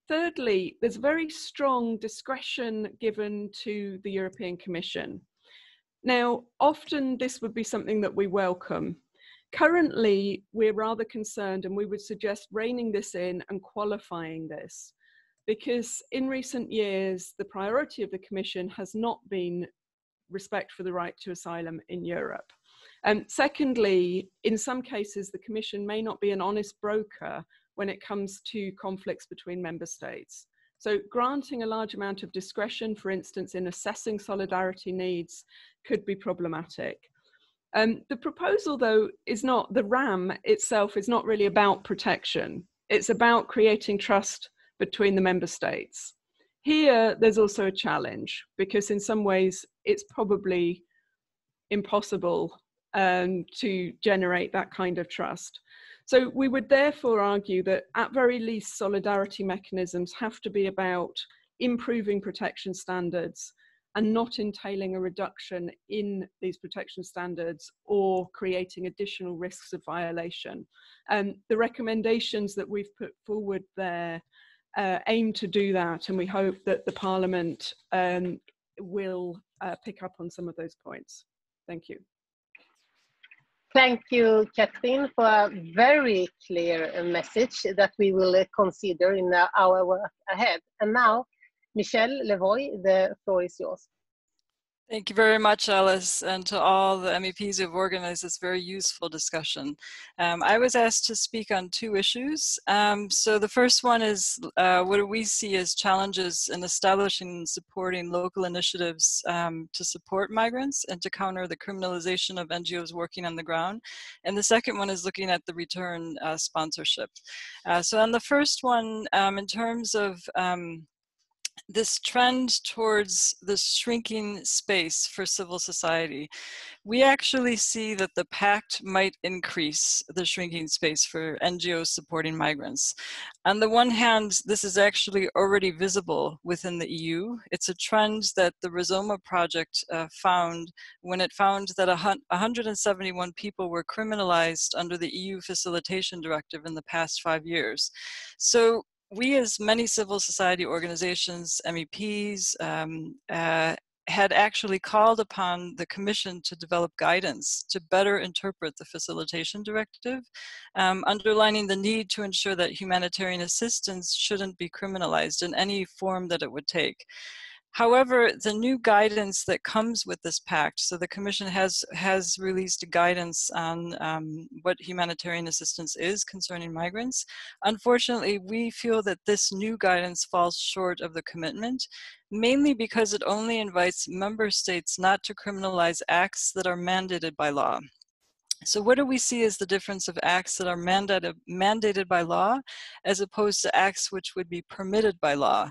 S12: Thirdly, there's very strong discretion given to the European Commission. Now, often this would be something that we welcome. Currently, we're rather concerned, and we would suggest reining this in and qualifying this, because in recent years, the priority of the Commission has not been respect for the right to asylum in Europe. Secondly, in some cases, the Commission may not be an honest broker when it comes to conflicts between member states. So granting a large amount of discretion, for instance, in assessing solidarity needs, could be problematic. The proposal, though, is not, the RAM itself is not really about protection. It's about creating trust between the member states. Here, there's also a challenge, because in some ways, it's probably impossible to generate that kind of trust. So we would therefore argue that at very least solidarity mechanisms have to be about improving protection standards and not entailing a reduction in these protection standards or creating additional risks of violation. The recommendations that we've put forward there aim to do that, and we hope that the Parliament will pick up on some of those points. Thank you.
S11: Thank you, Catherine, for a very clear message that we will consider in our work ahead. And now, Michelle Levoy, the floor is yours.
S13: Thank you very much, Alice, and to all the MEPs who have organized this very useful discussion. I was asked to speak on two issues. So the first one is what do we see as challenges in establishing and supporting local initiatives to support migrants and to counter the criminalization of NGOs working on the ground. And the second one is looking at the return sponsorship. So on the first one, in terms of this trend towards the shrinking space for civil society, we actually see that the pact might increase the shrinking space for NGOs supporting migrants. On the one hand, this is actually already visible within the EU. It's a trend that the Rizoma project found when it found that 171 people were criminalized under the EU Facilitation Directive in the past 5 years. So we, as many civil society organizations, MEPs, had actually called upon the Commission to develop guidance to better interpret the Facilitation Directive, underlining the need to ensure that humanitarian assistance shouldn't be criminalized in any form that it would take. However, the new guidance that comes with this pact, so the Commission has released guidance on what humanitarian assistance is concerning migrants. Unfortunately, we feel that this new guidance falls short of the commitment, mainly because it only invites member states not to criminalize acts that are mandated by law. So what do we see as the difference of acts that are mandated by law as opposed to acts which would be permitted by law?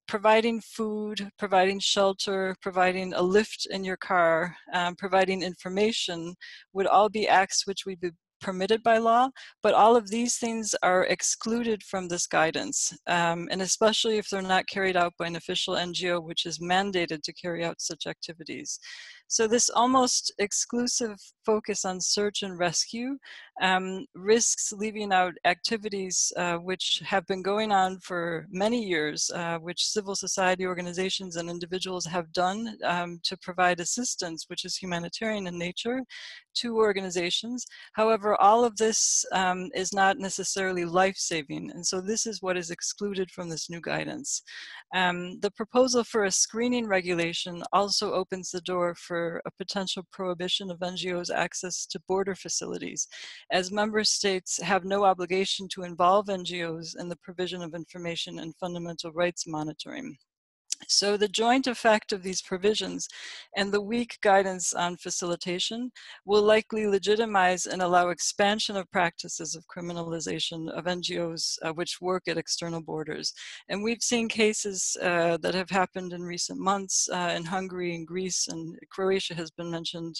S13: Providing food, providing shelter, providing a lift in your car, providing information would all be acts which would be permitted by law, but all of these things are excluded from this guidance, and especially if they're not carried out by an official NGO which is mandated to carry out such activities. So this almost exclusive focus on search and rescue risks leaving out activities which have been going on for many years, which civil society organizations and individuals have done to provide assistance, which is humanitarian in nature, to organizations. However, all of this is not necessarily life-saving, and so this is what is excluded from this new guidance. The proposal for a screening regulation also opens the door for a potential prohibition of NGOs' access to border facilities, as member states have no obligation to involve NGOs in the provision of information and fundamental rights monitoring. So the joint effect of these provisions and the weak guidance on facilitation will likely legitimize and allow expansion of practices of criminalization of NGOs which work at external borders. And we've seen cases that have happened in recent months in Hungary and Greece, and Croatia has been mentioned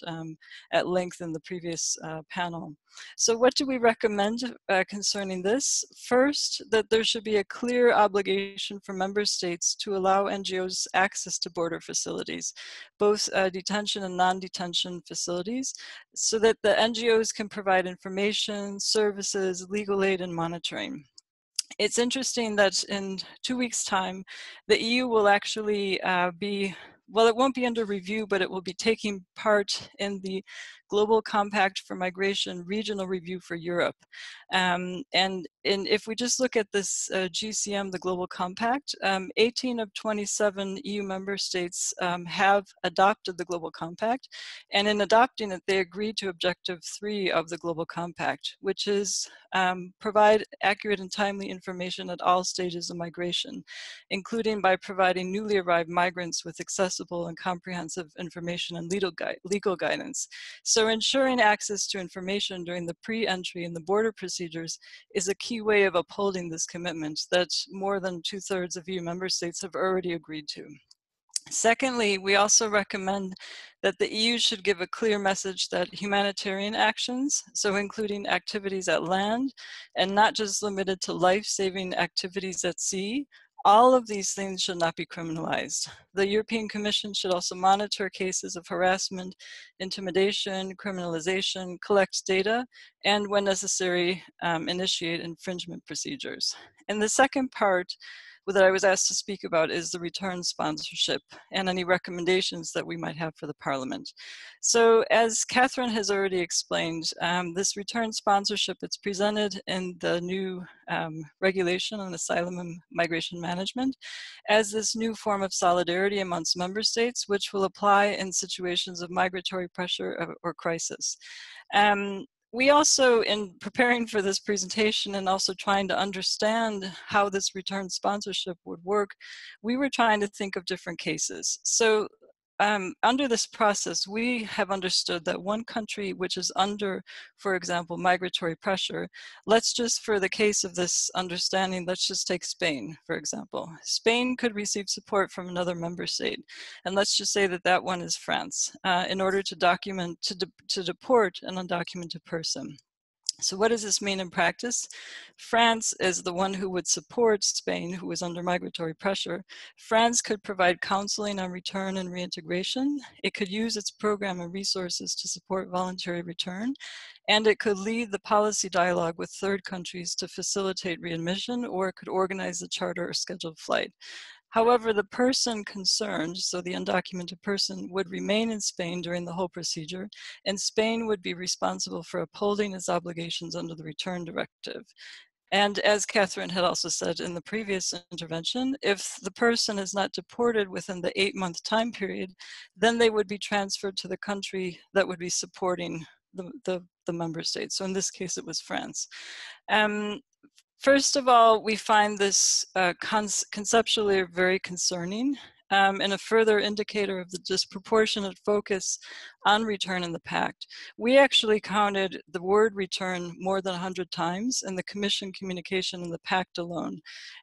S13: at length in the previous panel. So what do we recommend concerning this? First, that there should be a clear obligation for member states to allow NGOs access to border facilities, both detention and non-detention facilities, so that the NGOs can provide information, services, legal aid, and monitoring. It's interesting that in 2 weeks' time, the EU will actually well, it won't be under review, but it will be taking part in the Global Compact for Migration Regional Review for Europe. And if we just look at this GCM, the Global Compact, 18 of 27 EU member states have adopted the Global Compact. And in adopting it, they agreed to Objective 3 of the Global Compact, which is provide accurate and timely information at all stages of migration, including by providing newly arrived migrants with accessible and comprehensive information and legal guidance. So ensuring access to information during the pre-entry and the border procedures is a key way of upholding this commitment that more than 2/3 of EU member states have already agreed to. Secondly, we also recommend that the EU should give a clear message that humanitarian actions, so including activities at land and not just limited to life-saving activities at sea, all of these things should not be criminalized. The European Commission should also monitor cases of harassment, intimidation, criminalization, collect data, and when necessary, initiate infringement procedures. In the second part, that I was asked to speak about is the return sponsorship and any recommendations that we might have for the Parliament. So as Catherine has already explained, this return sponsorship, it's presented in the new regulation on asylum and migration management as this new form of solidarity amongst member states, which will apply in situations of migratory pressure or crisis. We also, in preparing for this presentation and also trying to understand how this return sponsorship would work, we were trying to think of different cases. So under this process, we have understood that one country which is under, for example, migratory pressure, let's just, for the case of this understanding, let's just take Spain, for example. Spain could receive support from another member state. And let's just say that that one is France, in order to document, to deport an undocumented person. So what does this mean in practice? France is the one who would support Spain, who is under migratory pressure. France could provide counseling on return and reintegration. It could use its program and resources to support voluntary return. And it could lead the policy dialogue with third countries to facilitate readmission, or it could organize the charter or scheduled flight. However, the person concerned, so the undocumented person, would remain in Spain during the whole procedure, and Spain would be responsible for upholding its obligations under the return directive. And as Catherine had also said in the previous intervention, if the person is not deported within the 8-month time period, then they would be transferred to the country that would be supporting the member state. So in this case, it was France. First of all, we find this conceptually very concerning and a further indicator of the disproportionate focus on return in the Pact. We actually counted the word return more than 100 times in the Commission communication in the Pact alone.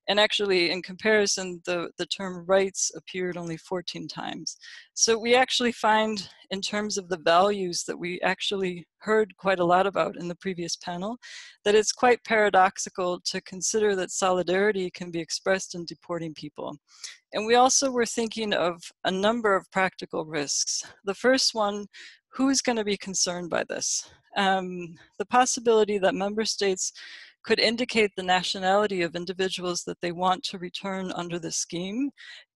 S13: And actually, in comparison, the term rights appeared only 14 times. So we actually find, in terms of the values that we actually heard quite a lot about in the previous panel, that it's quite paradoxical to consider that solidarity can be expressed in deporting people. And we also were thinking of a number of practical risks. The first one, who's going to be concerned by this? The possibility that member states could indicate the nationality of individuals that they want to return under the scheme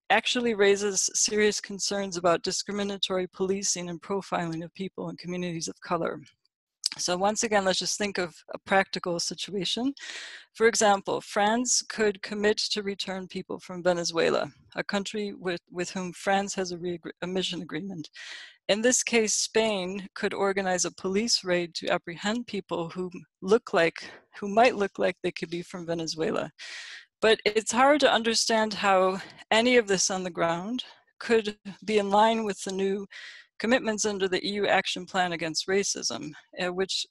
S13: actually raises serious concerns about discriminatory policing and profiling of people in communities of color. So once again, let's just think of a practical situation. For example, France could commit to return people from Venezuela, a country with whom France has a readmission agreement. In this case, Spain could organize a police raid to apprehend people who might look like they could be from Venezuela. But it's hard to understand how any of this on the ground could be in line with the new commitments under the EU Action Plan Against Racism, which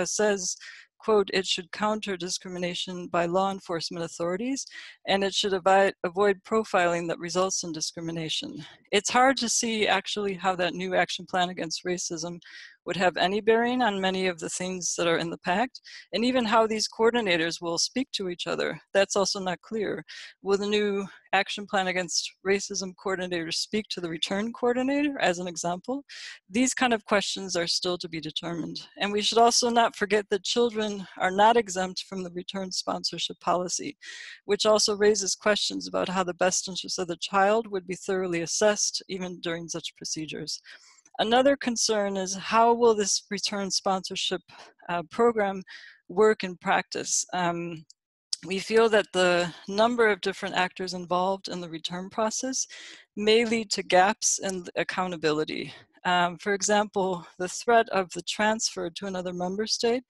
S13: says, quote, it should counter discrimination by law enforcement authorities, and it should avoid profiling that results in discrimination. It's hard to see actually how that new action plan against racism would have any bearing on many of the things that are in the pact, and even how these coordinators will speak to each other. That's also not clear. Will the new action plan against racism coordinator speak to the return coordinator, as an example? These kind of questions are still to be determined. And we should also not forget that children are not exempt from the return sponsorship policy, which also raises questions about how the best interests of the child would be thoroughly assessed even during such procedures. Another concern is how will this return sponsorship program work in practice? We feel that the number of different actors involved in the return process may lead to gaps in accountability. For example, the threat of the transfer to another member state,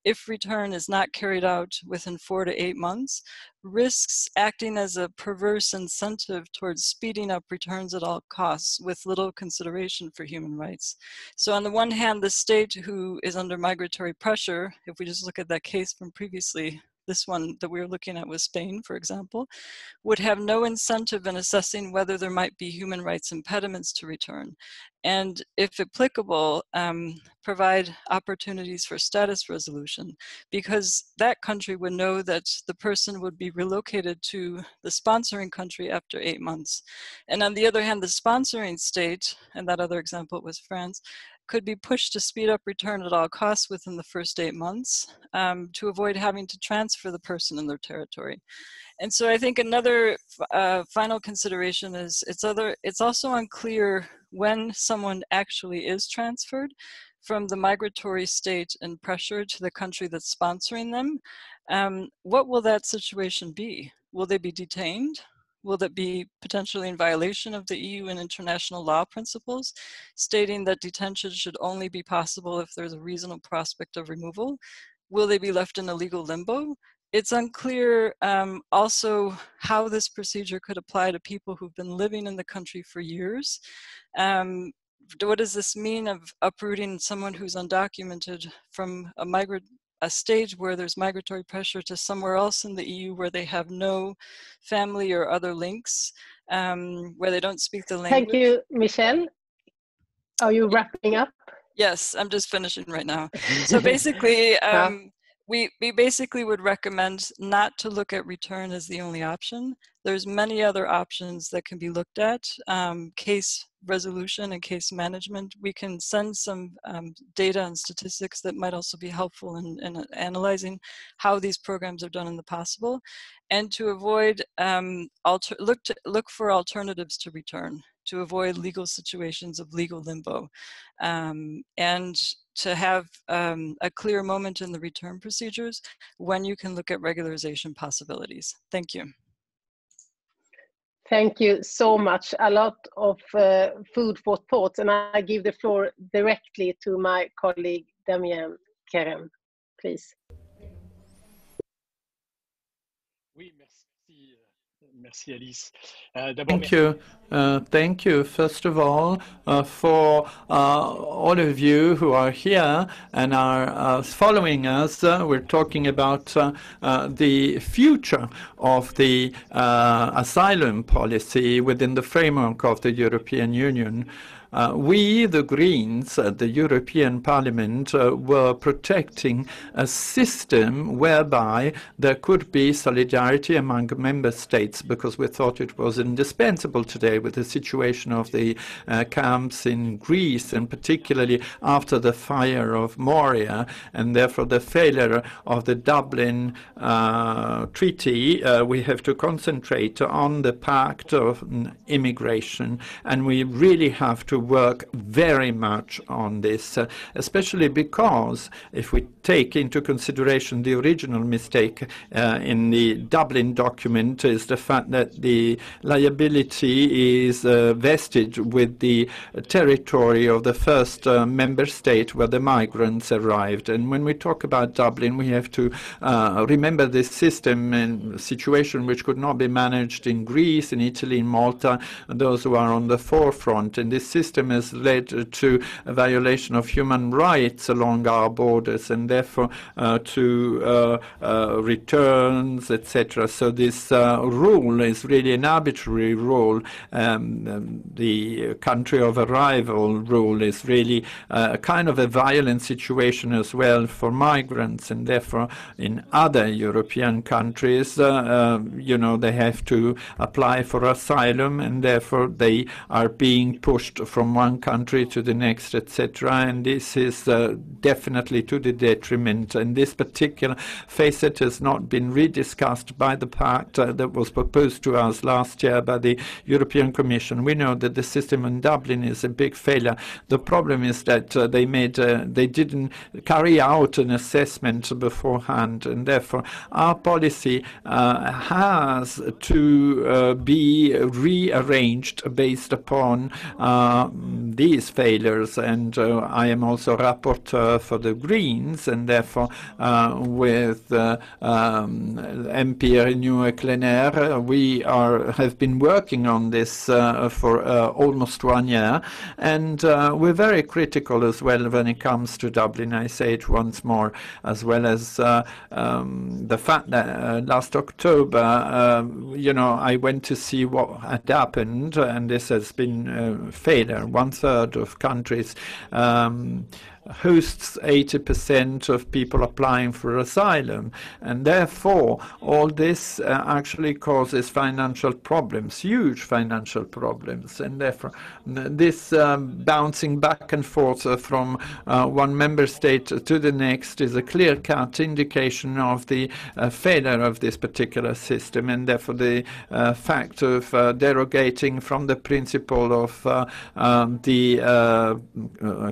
S13: if return is not carried out within 4 to 8 months, risks acting as a perverse incentive towards speeding up returns at all costs with little consideration for human rights. So on the one hand, the state who is under migratory pressure, if we just look at that case from previously, this one that we were looking at was Spain, for example, would have no incentive in assessing whether there might be human rights impediments to return. And if applicable, provide opportunities for status resolution, because that country would know that the person would be relocated to the sponsoring country after 8 months. And on the other hand, the sponsoring state, and that other example was France, could be pushed to speed up return at all costs within the first 8 months to avoid having to transfer the person in their territory. And so I think another final consideration is it's also unclear when someone actually is transferred from the migratory state and pressure to the country that's sponsoring them. What will that situation be? Will they be detained? Will that be potentially in violation of the EU and international law principles, stating that detention should only be possible if there's a reasonable prospect of removal? Will they be left in a legal limbo? It's unclear also how this procedure could apply to people who've been living in the country for years. What does this mean of uprooting someone who's undocumented from a stage where there's migratory pressure to somewhere else in the EU where they have no family or other links, where they don't speak the language?
S11: Thank you, Michelle. Are you wrapping up?
S13: Yes, I'm just finishing right now. So basically, we basically would recommend not to look at return as the only option. There's many other options that can be looked at. Case resolution and case management. We can send some data and statistics that might also be helpful in analyzing how these programs are done in the possible, and to avoid look for alternatives to return, to avoid legal situations of legal limbo, and to have a clear moment in the return procedures when you can look at regularization possibilities. Thank you.
S11: Thank you so much. A lot of food for thought, and I give the floor directly to my colleague Damien Kerem, please.
S14: Merci Alice.
S15: Thank you, first of all, for all of you who are here and are following us. We're talking about the future of the asylum policy within the framework of the European Union. We, the Greens at the European Parliament, were protecting a system whereby there could be solidarity among member states, because we thought it was indispensable today with the situation of the camps in Greece, and particularly after the fire of Moria, and therefore the failure of the Dublin Treaty. We have to concentrate on the Pact of Immigration, and we really have to work very much on this, especially because if we take into consideration the original mistake in the Dublin document is the fact that the liability is vested with the territory of the first member state where the migrants arrived. And when we talk about Dublin, we have to remember this system and situation which could not be managed in Greece, in Italy, in Malta, those who are on the forefront. And this system has led to a violation of human rights along our borders, and therefore to returns, etc. So this rule is really an arbitrary rule. The country of arrival rule is really a kind of a violent situation as well for migrants, and therefore in other European countries, you know, they have to apply for asylum, and therefore they are being pushed from one country to the next, etc. And this is definitely to the detriment. And this particular facet has not been rediscussed by the pact that was proposed to us last year by the European Commission. We know that the system in Dublin is a big failure. The problem is that they didn't carry out an assessment beforehand, and therefore our policy has to be rearranged based upon these failures. And I am also rapporteur for the Greens, and therefore with MP Renew Kleiner, we have been working on this for almost 1 year, and we're very critical as well when it comes to Dublin. I say it once more, as well as the fact that last October, you know, I went to see what had happened, and this has been failure. 1/3 of countries hosts 80% of people applying for asylum. And therefore, all this actually causes financial problems, huge financial problems. And therefore, this bouncing back and forth from one member state to the next is a clear-cut indication of the failure of this particular system. And therefore, the fact of derogating from the principle of the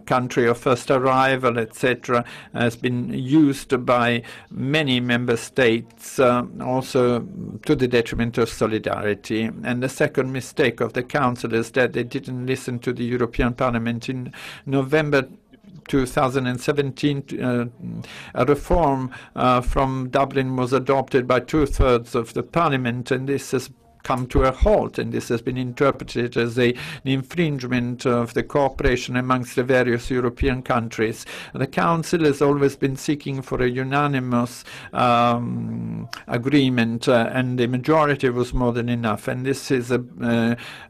S15: country of first arrival, etc., has been used by many member states, also to the detriment of solidarity. And the second mistake of the Council is that they didn't listen to the European Parliament. In November 2017, a reform from Dublin was adopted by 2/3 of the Parliament, and this has come to a halt, and this has been interpreted as an infringement of the cooperation amongst the various European countries. The Council has always been seeking for a unanimous agreement, and the majority was more than enough, and this is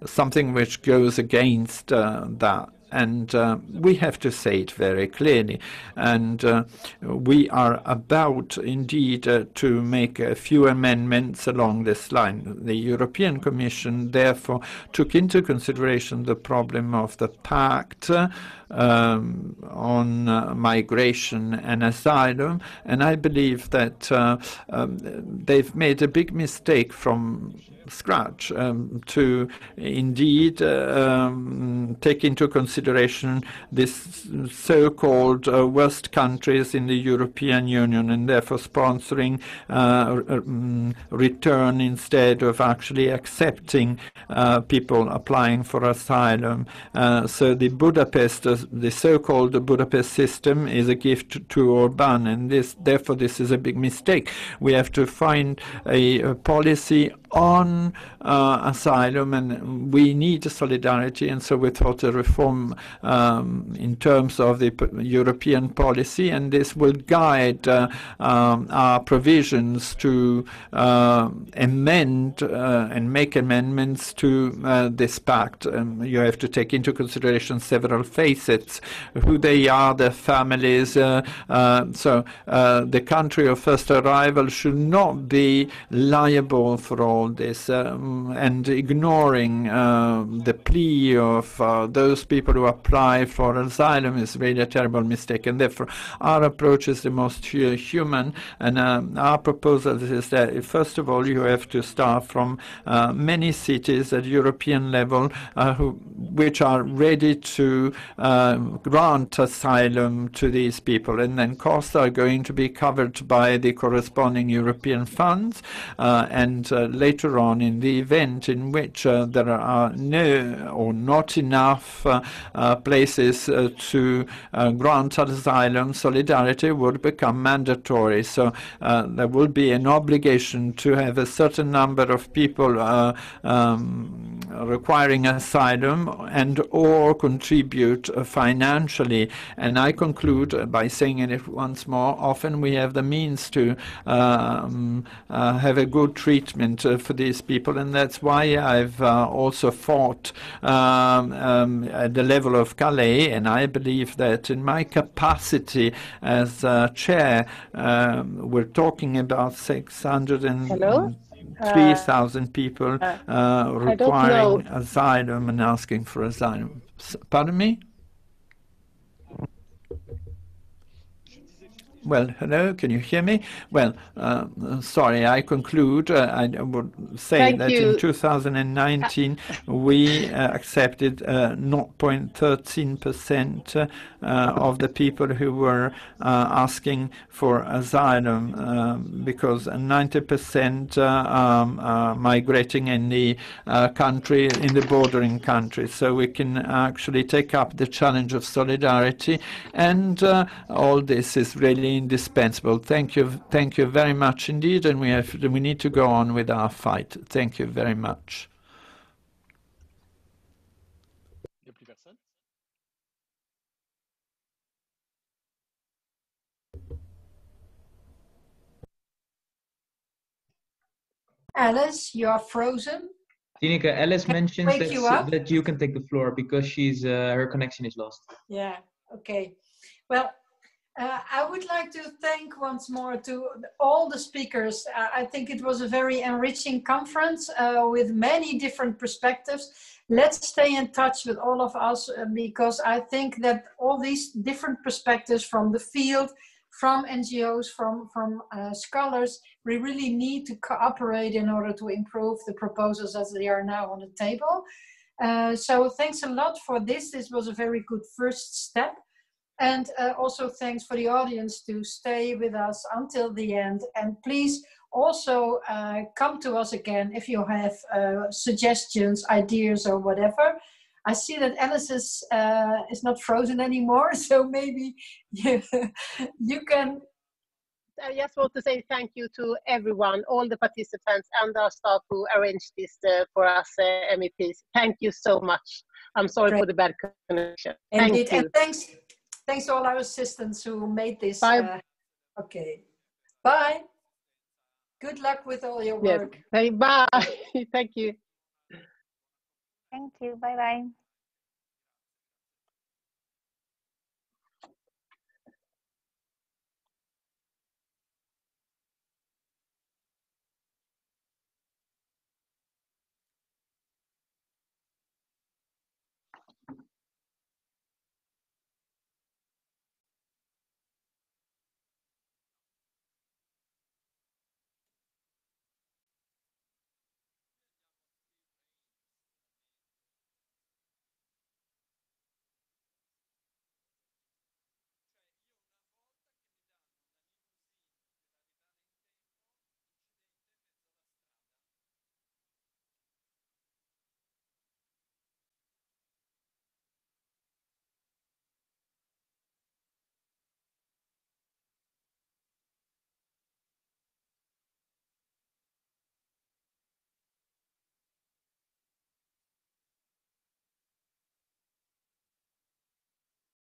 S15: something which goes against that. And we have to say it very clearly. And we are about, indeed, to make a few amendments along this line. The European Commission, therefore, took into consideration the problem of the pact on migration and asylum. And I believe that they've made a big mistake from scratch to indeed take into consideration this so-called worst countries in the European Union, and therefore sponsoring return instead of actually accepting people applying for asylum. So the so-called Budapest system is a gift to Orban, and therefore this is a big mistake. We have to find a policy on asylum, and we need solidarity, and so we thought a reform in terms of the European policy, and this will guide our provisions to amend and make amendments to this pact. You have to take into consideration several facets, who they are, their families, so the country of first arrival should not be liable for all this, and ignoring the plea of those people who apply for asylum is really a terrible mistake, and therefore our approach is the most human, and our proposal is that first of all you have to start from many cities at European level which are ready to grant asylum to these people, and then costs are going to be covered by the corresponding European funds, and later on in the event in which there are no or not enough places to grant asylum, solidarity would become mandatory. So there will be an obligation to have a certain number of people requiring asylum and or contribute financially. And I conclude by saying it once more, often we have the means to have a good treatment for these people, and that's why I've also fought at the level of Calais, and I believe that in my capacity as chair, we're talking about 603,000 people requiring asylum and asking for asylum. Pardon me? Well, hello, can you hear me? Well, sorry, I conclude. I would say that in 2019, we accepted 0.13% of the people who were asking for asylum, because 90% are migrating in the country, in the bordering countries. So we can actually take up the challenge of solidarity, and all this is really indispensable. Thank you very much indeed, and we need to go on with our fight. Thank you very much.
S2: Alice, you are frozen.
S16: Tineke, Alice mentions
S2: that
S16: you can take the floor because she's her connection is lost.
S2: Yeah, okay. Well, I would like to thank once more to all the speakers. I think it was a very enriching conference with many different perspectives. Let's stay in touch with all of us because I think that all these different perspectives from the field, from NGOs, from scholars, we really need to cooperate in order to improve the proposals as they are now on the table. So thanks a lot for this. This was a very good first step. And also thanks for the audience to stay with us until the end. And please also come to us again if you have suggestions, ideas, or whatever. I see that Alice is not frozen anymore, so maybe you can.
S11: I just want to say thank you to everyone, all the participants and our staff who arranged this for us MEPs. Thank you so much. I'm sorry for the bad connection.
S2: Indeed.
S11: Thank you.
S2: And thanks to all our assistants who made this.
S11: Bye.
S2: Okay. Bye. Good luck with all your work.
S11: Yes. Bye. Thank you.
S7: Thank you. Bye-bye.